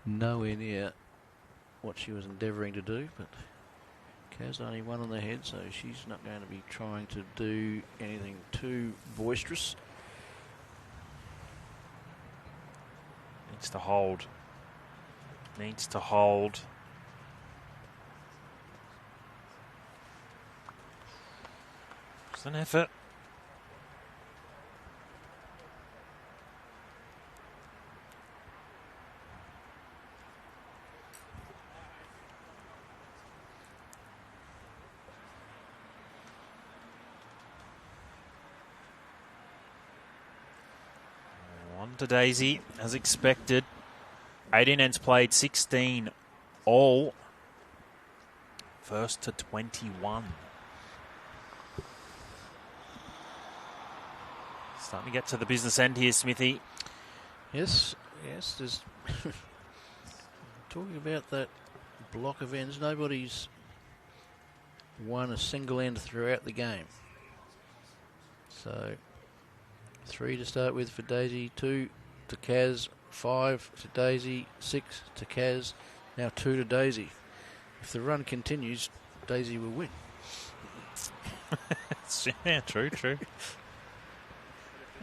Speaker 2: nowhere near what she was endeavouring to do. But Kaz only one on the head, so she's not going to be trying to do anything too boisterous.
Speaker 1: Needs to hold. Needs to hold. It's an effort. On to Daisy, as expected. 18 ends played, 16 all. First to 21. Starting to get to the business end here, Smithy.
Speaker 2: Yes, there's talking about that block of ends. Nobody's won a single end throughout the game. So 3 to start with for Daisy, 2 to Kaz, 5 to Daisy, 6 to Kaz, now 2 to Daisy. If the run continues, Daisy will win.
Speaker 1: Yeah, true.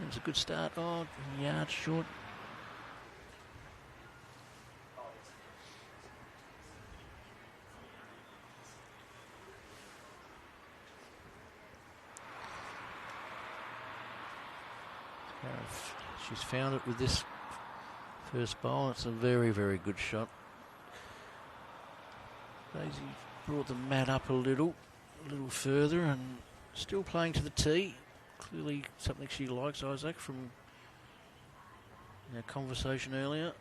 Speaker 2: It's a good start. Oh, yard short. She's found it with this first bowl. It's a very, very good shot. Daisy brought the mat up a little further and still playing to the tee. Clearly something she likes, Isaac, from our conversation earlier.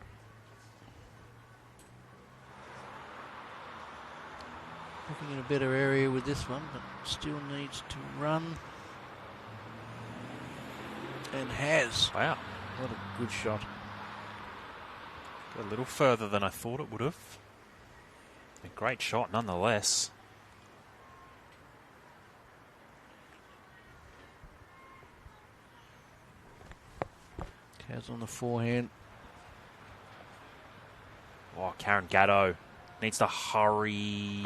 Speaker 2: Looking in a better area with this one, but still needs to run. And has.
Speaker 1: Wow.
Speaker 2: What a good shot.
Speaker 1: A little further than I thought it would have. A great shot nonetheless.
Speaker 2: Kaz on the forehand.
Speaker 1: Oh, Karen Gatau needs to hurry.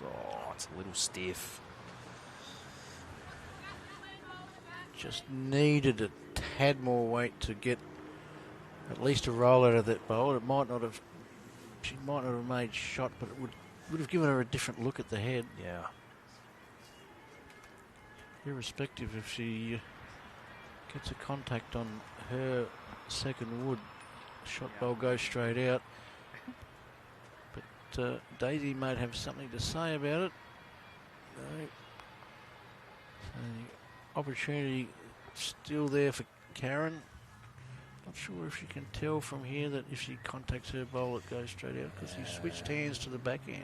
Speaker 1: Oh, it's a little stiff.
Speaker 2: Just needed a tad more weight to get at least a roll out of that bowl. It might not have. She might not have made shot, but it would have given her a different look at the head.
Speaker 1: Yeah.
Speaker 2: Irrespective if she gets a contact on her second wood, shot bowl goes straight out. But Daisy might have something to say about it. No. So the opportunity still there for Karen. Not sure if she can tell from here that if she contacts her bowl it goes straight out, because he switched hands to the backhand.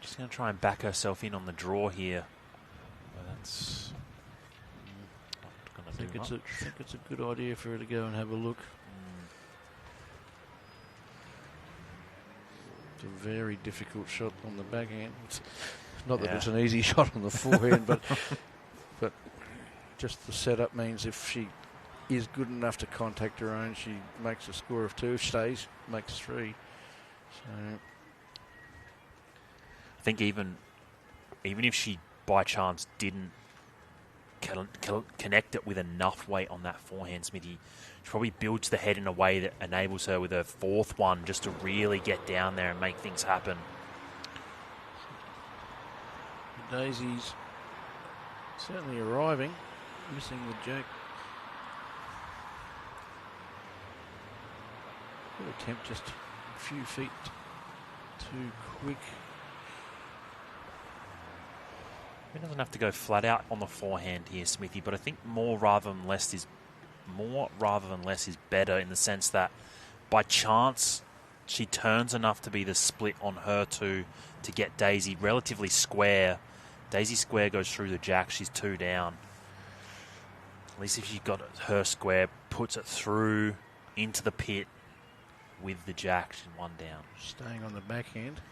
Speaker 1: She's going to try and back herself in on the draw here. But that's not going to do much.
Speaker 2: I think it's a good idea for her to go and have a look. It's a very difficult shot on the backhand. It's not that it's an easy shot on the forehand, but just the setup means if she is good enough to contact her own, she makes a score of 2. If stays, makes 3. So
Speaker 1: I think even if she by chance didn't connect it with enough weight on that forehand, Smithy, she probably builds the head in a way that enables her with her fourth one just to really get down there and make things happen.
Speaker 2: Daisy's certainly arriving, missing the jack. Good attempt, just a few feet Too quick.
Speaker 1: He doesn't have to go flat out on the forehand here, Smithy, but I think more rather than less is better, in the sense that by chance she turns enough to be the split on her to get Daisy relatively square. Daisy square goes through the jack, she's 2 down. At least if she got her square, puts it through into the pit with the jack, she's 1 down.
Speaker 2: Staying on the backhand.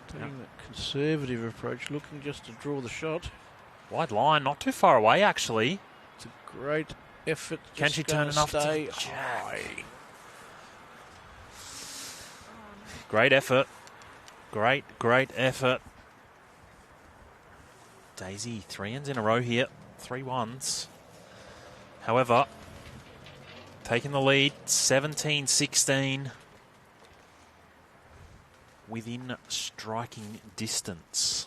Speaker 2: Taking the conservative approach, looking just to draw the shot.
Speaker 1: Wide line, not too far away actually.
Speaker 2: It's a great effort.
Speaker 1: Can she turn enough to
Speaker 2: stay
Speaker 1: jack?
Speaker 2: high?
Speaker 1: Great effort. Great effort. Daisy, 3 ends in a row here. 3 ones. However, taking the lead, 17-16. Within striking distance.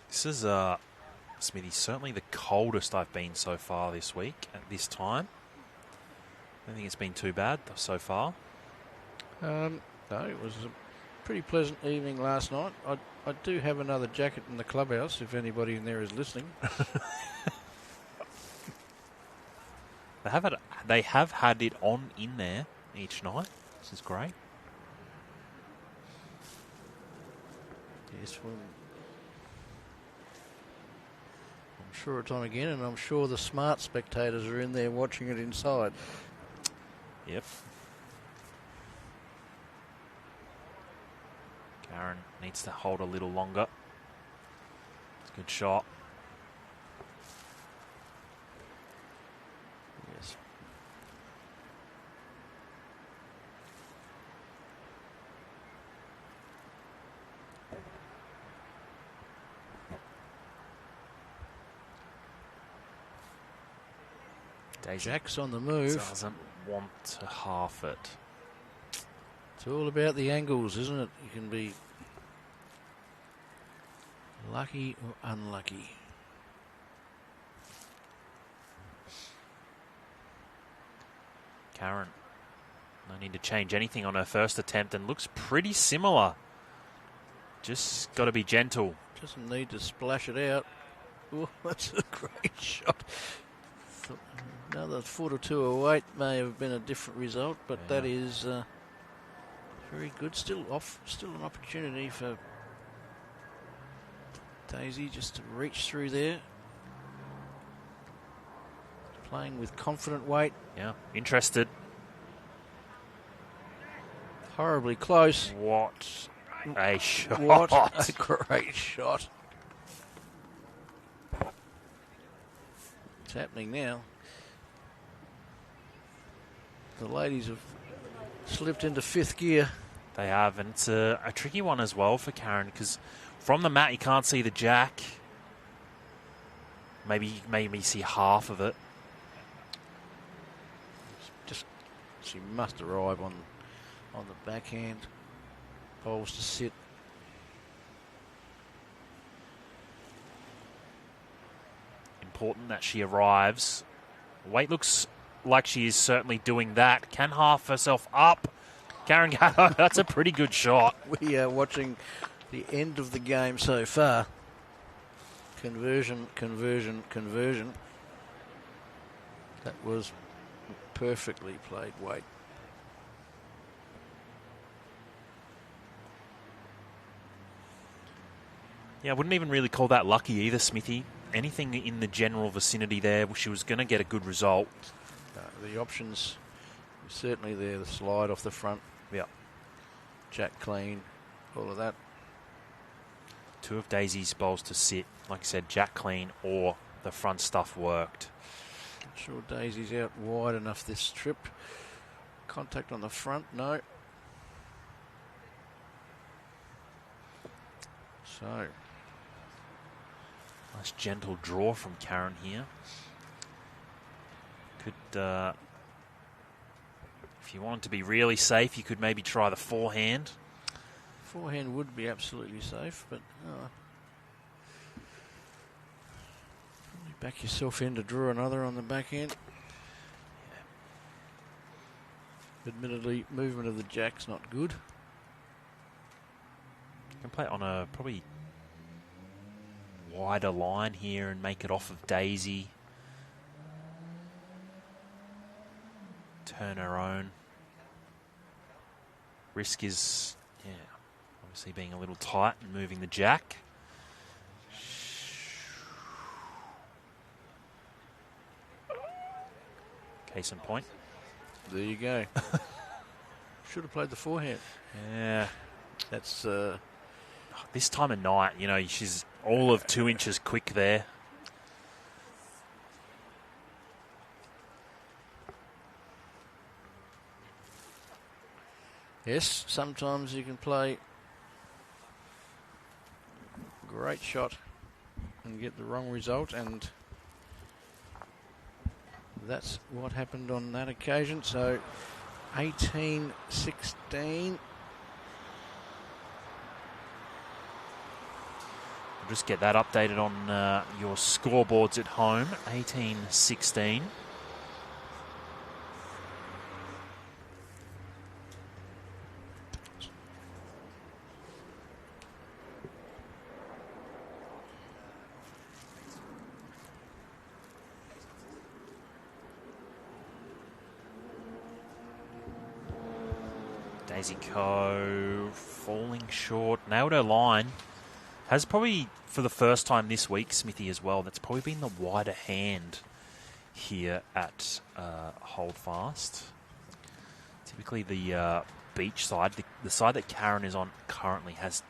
Speaker 1: This is, Smithy, certainly the coldest I've been so far this week at this time. I don't think it's been too bad so far.
Speaker 2: No, it was a pretty pleasant evening last night. I do have another jacket in the clubhouse if anybody in there is listening.
Speaker 1: They have had it on in there each night. This is great.
Speaker 2: Yes, well, I'm sure it's on again, and I'm sure the smart spectators are in there watching it inside.
Speaker 1: Yep. Karen needs to hold a little longer. It's a good shot.
Speaker 2: Yes.
Speaker 1: Daisy
Speaker 2: Jack's on the move.
Speaker 1: doesn't want to half it.
Speaker 2: It's all about the angles, isn't it? You can be lucky or unlucky.
Speaker 1: Karen, no need to change anything on her first attempt, and looks pretty similar. Just got to be gentle.
Speaker 2: Doesn't need to splash it out. Oh, that's a great shot. Another foot or two away may have been a different result, but
Speaker 1: Yeah.
Speaker 2: that is very good. Still an opportunity for Daisy just to reach through there. Playing with confident weight.
Speaker 1: Yeah, interested.
Speaker 2: Horribly close.
Speaker 1: What a shot.
Speaker 2: What a great shot. It's happening now. The ladies have slipped into 5th gear.
Speaker 1: They have, and it's a tricky one as well for Karen, because from the mat you can't see the jack. Maybe see half of it.
Speaker 2: Just she must arrive on the backhand. Bowls to sit.
Speaker 1: Important that she arrives. Weight looks like she is certainly doing that. Can half herself up. Karen Gatau, that's a pretty good shot.
Speaker 2: We are watching the end of the game so far. Conversion. That was perfectly played weight.
Speaker 1: Yeah, I wouldn't even really call that lucky either, Smithy. Anything in the general vicinity there, she was going to get a good result.
Speaker 2: The options certainly there. The slide off the front.
Speaker 1: Yeah.
Speaker 2: Jack clean. All of that.
Speaker 1: 2 of Daisy's bowls to sit. Like I said, jack clean or the front stuff worked.
Speaker 2: Not sure Daisy's out wide enough this trip. Contact on the front, no. So.
Speaker 1: Nice gentle draw from Karen here. Could, if you wanted to be really safe, you could maybe try the forehand.
Speaker 2: Forehand would be absolutely safe, but probably back yourself in to draw another on the back end. Admittedly, movement of the jack's not good.
Speaker 1: You can play it on a probably wider line here and make it off of Daisy. Turn her own. Risk is, obviously being a little tight and moving the jack. Case in point.
Speaker 2: There you go. Should have played the forehand.
Speaker 1: Yeah.
Speaker 2: That's
Speaker 1: this time of night, she's all of 2 inches quick there.
Speaker 2: yes, sometimes you can play a great shot and get the wrong result, and that's what happened on that occasion. So 18-16.
Speaker 1: We'll just get that updated on your scoreboards at home. 18-16. Daisy Coe falling short, nailed her line. Has probably, for the first time this week, Smithy as well, that's probably been the wider hand here at Holdfast. Typically the beach side, the side that Karen is on currently, has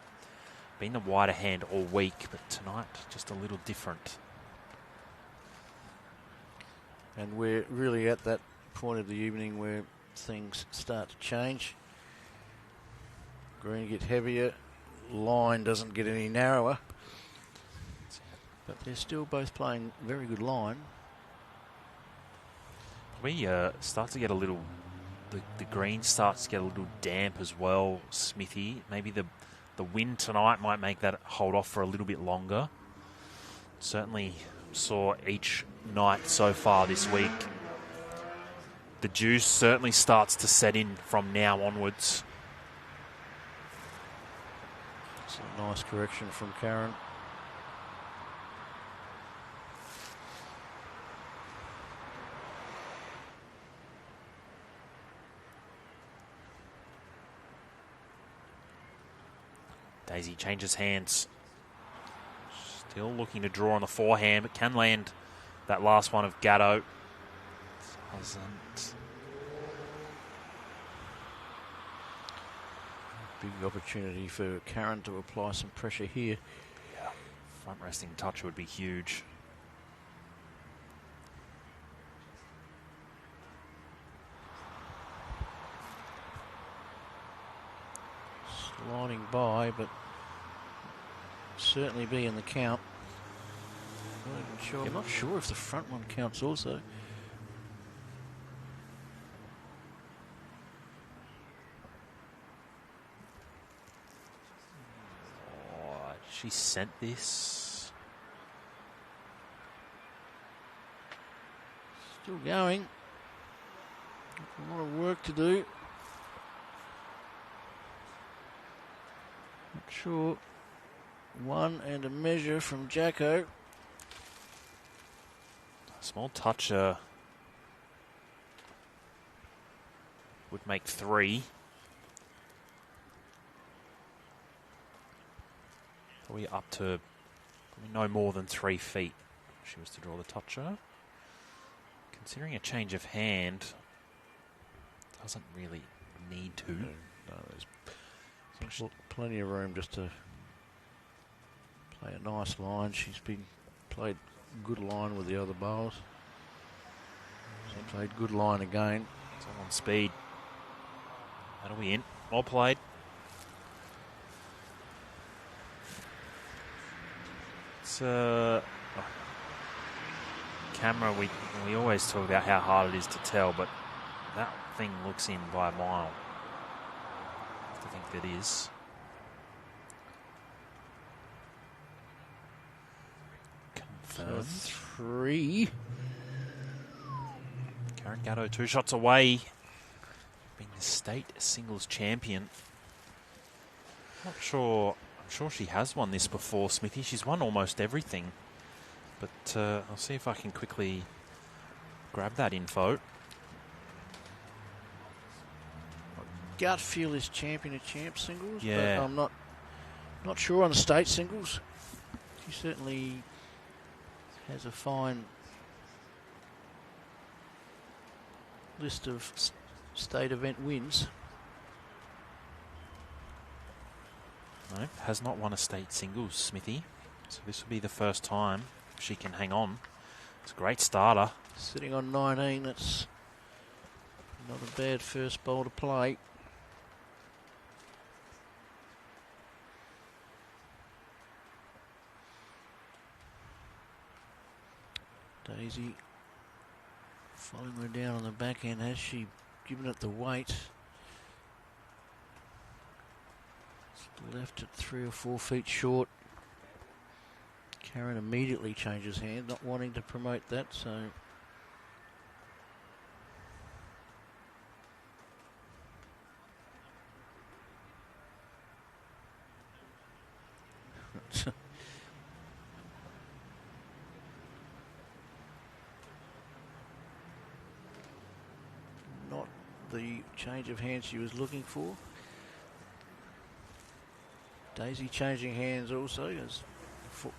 Speaker 1: been the wider hand all week, but tonight just a little different.
Speaker 2: And we're really at that point of the evening where things start to change. Green get heavier, line doesn't get any narrower, but they're still both playing very good line.
Speaker 1: We start to get a little, the green starts to get a little damp as well, Smithy. Maybe the wind tonight might make that hold off for a little bit longer. Certainly saw each night so far this week. The juice certainly starts to set in from now onwards.
Speaker 2: It's a nice correction from Karen.
Speaker 1: Daisy changes hands. Still looking to draw on the forehand, but can land that last one of Gatau. Doesn't.
Speaker 2: Big opportunity for Karen to apply some pressure here.
Speaker 1: Yeah. Front resting touch would be huge.
Speaker 2: Sliding by, but certainly be in the count. Not even sure. I'm not sure if the front one counts also.
Speaker 1: She sent this.
Speaker 2: Still going. A lot of work to do. Not sure. One and a measure from Jacko.
Speaker 1: Small touch would make 3. Probably up to no more than 3 feet if she was to draw the toucher. Considering a change of hand, doesn't really need to.
Speaker 2: No, there's plenty of room just to play a nice line. She's been played good line with the other bowlers. She played good line again.
Speaker 1: It's all on speed. That'll be in. Well played. It's camera, we always talk about how hard it is to tell, but that thing looks in by a mile. I think that is.
Speaker 2: So 3.
Speaker 1: Karen Gatau 2 shots away, being the state singles champion. I'm sure she has won this before, Smithy. She's won almost everything. But I'll see if I can quickly grab that info.
Speaker 2: Gut feel is champion of champ singles,
Speaker 1: Yeah.
Speaker 2: but I'm not sure on the state singles. She certainly has a fine list of state event wins.
Speaker 1: No, has not won a state singles, Smithy. So this will be the first time she can hang on. It's a great starter.
Speaker 2: Sitting on 19, that's not a bad first bowl to play. Daisy following her down on the back end. Has she given it the weight? It's left it 3 or 4 feet short. Karen immediately changes hands, not wanting to promote that, so... Not the change of hands she was looking for. Daisy changing hands also, as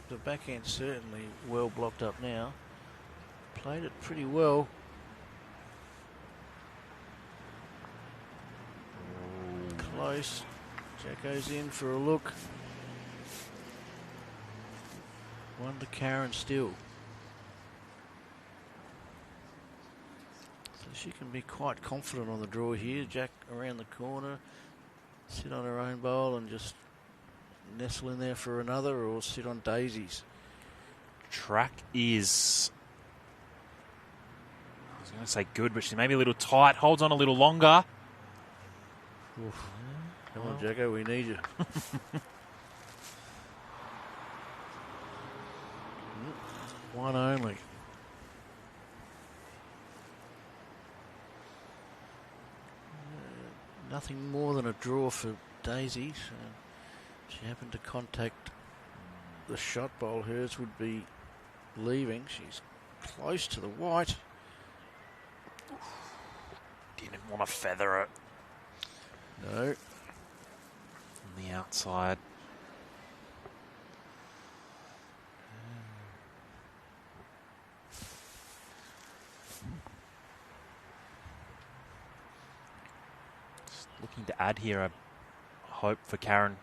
Speaker 2: the backhand certainly well blocked up now. Played it pretty well. Close. Jacko's in for a look. One to Karen still. So she can be quite confident on the draw here. Jack around the corner. Sit on her own bowl and just nestle in there for another, or sit on Daisy's.
Speaker 1: Track is, I was going to say good, but she may be a little tight. Holds on a little longer.
Speaker 2: Oof. Come on, Jacko, we need you. One only. Nothing more than a draw for Daisy. So she happened to contact the shot bowl. Hers would be leaving. She's close to the white.
Speaker 1: Didn't want to feather it.
Speaker 2: No.
Speaker 1: On the outside. Just looking to add here a hope for Karen.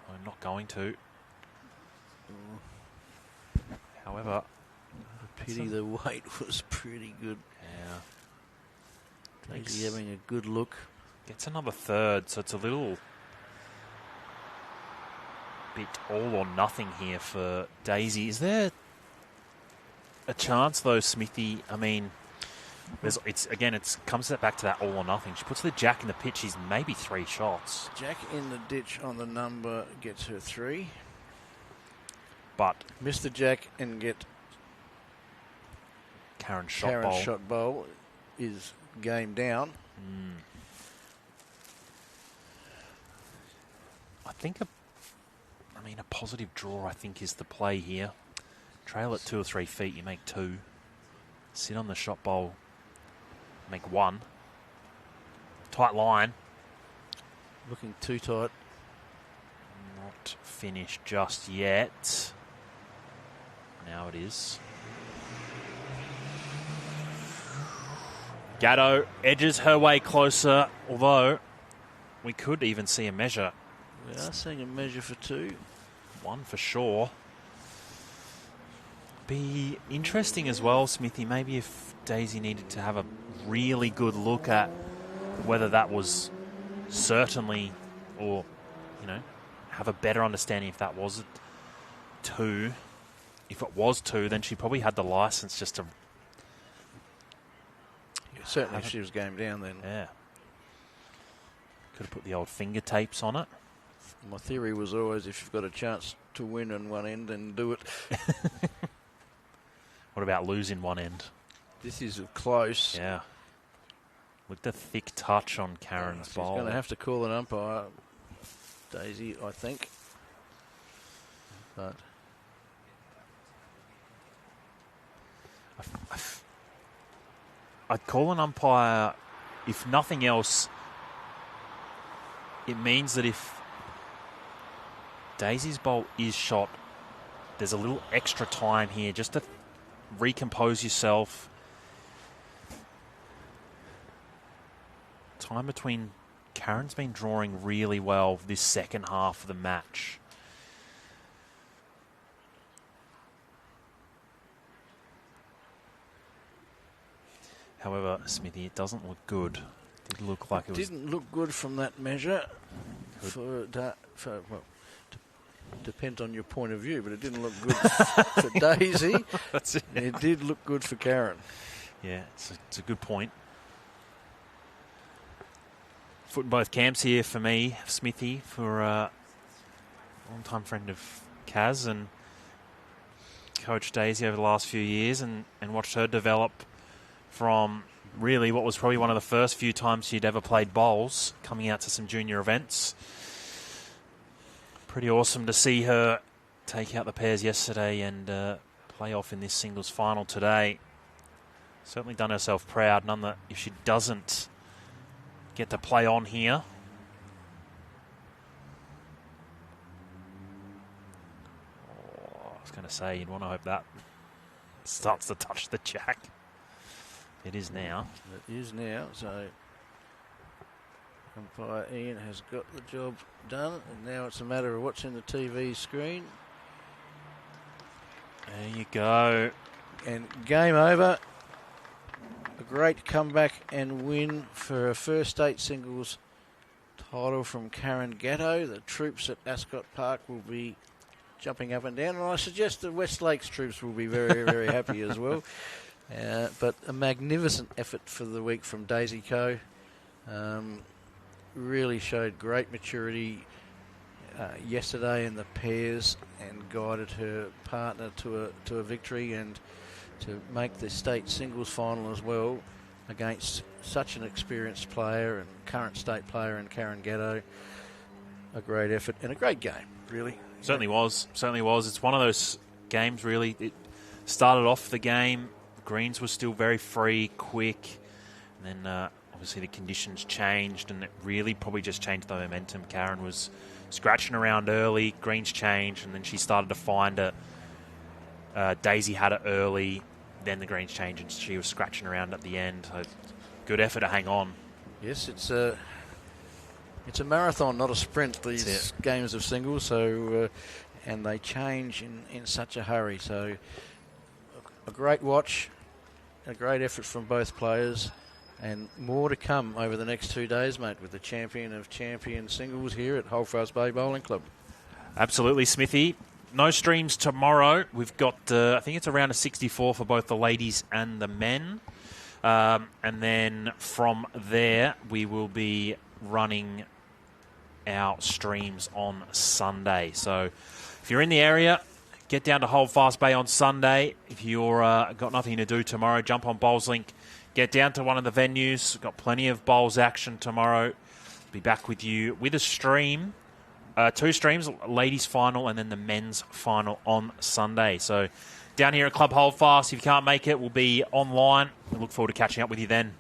Speaker 1: I'm not going to. However,
Speaker 2: A pity the weight was pretty good.
Speaker 1: yeah,
Speaker 2: Daisy having a good look.
Speaker 1: gets another third, so it's a little bit all or nothing here for Daisy. Is there a chance though, Smithy? I mean, it comes back to that all or nothing. She puts the jack in the pitch. She's maybe 3 shots,
Speaker 2: Jack in the ditch on the number gets her 3.
Speaker 1: but
Speaker 2: Miss the jack and get
Speaker 1: Karen's shot
Speaker 2: Karen's
Speaker 1: bowl.
Speaker 2: shot bowl is game down.
Speaker 1: I think a positive draw, I think, is the play here. Trail at 2 or 3 feet, you make 2. Sit on the shot bowl, make 1. Tight line.
Speaker 2: Looking too tight.
Speaker 1: Not finished just yet. Now it is. Gatau edges her way closer, although we could even see a measure.
Speaker 2: We are seeing a measure for 2.
Speaker 1: 1 for sure. Be interesting as well, Smithy, maybe if Daisy needed to have a really good look at whether that was certainly, or, have a better understanding if that was a 2. If it was 2, then she probably had the license just to...
Speaker 2: Certainly if she was game down then.
Speaker 1: Yeah. Could have put the old finger tapes on it.
Speaker 2: My theory was always if you've got a chance to win on one end, then do it.
Speaker 1: What about losing one end?
Speaker 2: This is close.
Speaker 1: Yeah. With the thick touch on Karen's
Speaker 2: She's
Speaker 1: bowl.
Speaker 2: going to have to call an umpire, Daisy, I think. But
Speaker 1: I'd call an umpire, if nothing else. It means that if Daisy's bowl is shot, there's a little extra time here just to recompose yourself. Time between. Karen's been drawing really well this second half of the match. However, Smithy, it doesn't look good. It did look like it was...
Speaker 2: didn't look good from that measure. Depends on your point of view, but it didn't look good for Daisy.
Speaker 1: That's it.
Speaker 2: It did look good for Karen.
Speaker 1: Yeah, it's a good point. Foot in both camps here for me, Smithy, for a long-time friend of Kaz and coached Daisy over the last few years and watched her develop from really what was probably one of the first few times she'd ever played bowls, coming out to some junior events. Pretty awesome to see her take out the pairs yesterday and play off in this singles final today. Certainly done herself proud. None that if she doesn't get to play on here. Oh, I was going to say, you'd want to hope that starts to touch the jack. It is now.
Speaker 2: It is now, so umpire Ian has got the job done, and now it's a matter of watching the TV screen.
Speaker 1: There you go.
Speaker 2: And game over. A great comeback and win for a first state singles title from Karen Gatau. The troops at Ascot Park will be jumping up and down, and I suggest the West Lakes troops will be very, very happy as well. But a magnificent effort for the week from Daisy Coe. Really showed great maturity yesterday in the pairs and guided her partner to a victory and to make the state singles final as well against such an experienced player and current state player in Karen Gatau. A great effort and a great game, really.
Speaker 1: Certainly was. Certainly was. It's one of those games, really. It started off the game. Greens were still very free, quick. And then obviously the conditions changed and it really probably just changed the momentum. Karen was scratching around early. Greens changed and then she started to find it. Daisy had it early. Then the greens changed and she was scratching around at the end. So good effort to hang on.
Speaker 2: Yes, it's a marathon, not a sprint, these games of singles. So, and they change in such a hurry. So a great watch, a great effort from both players, and more to come over the next 2 days, mate, with the champion of champion singles here at Holdfast Bay Bowling Club.
Speaker 1: Absolutely, Smithy. No streams tomorrow. We've got, I think it's around a 64 for both the ladies and the men. And then from there, we will be running our streams on Sunday. So if you're in the area, get down to Holdfast Bay on Sunday. If you're got nothing to do tomorrow, jump on BowlsLink. Get down to one of the venues. Got plenty of bowls action tomorrow. Be back with you with a stream. 2 streams, ladies final and then the men's final on Sunday. So down here at Club Holdfast, if you can't make it, we'll be online. We look forward to catching up with you then.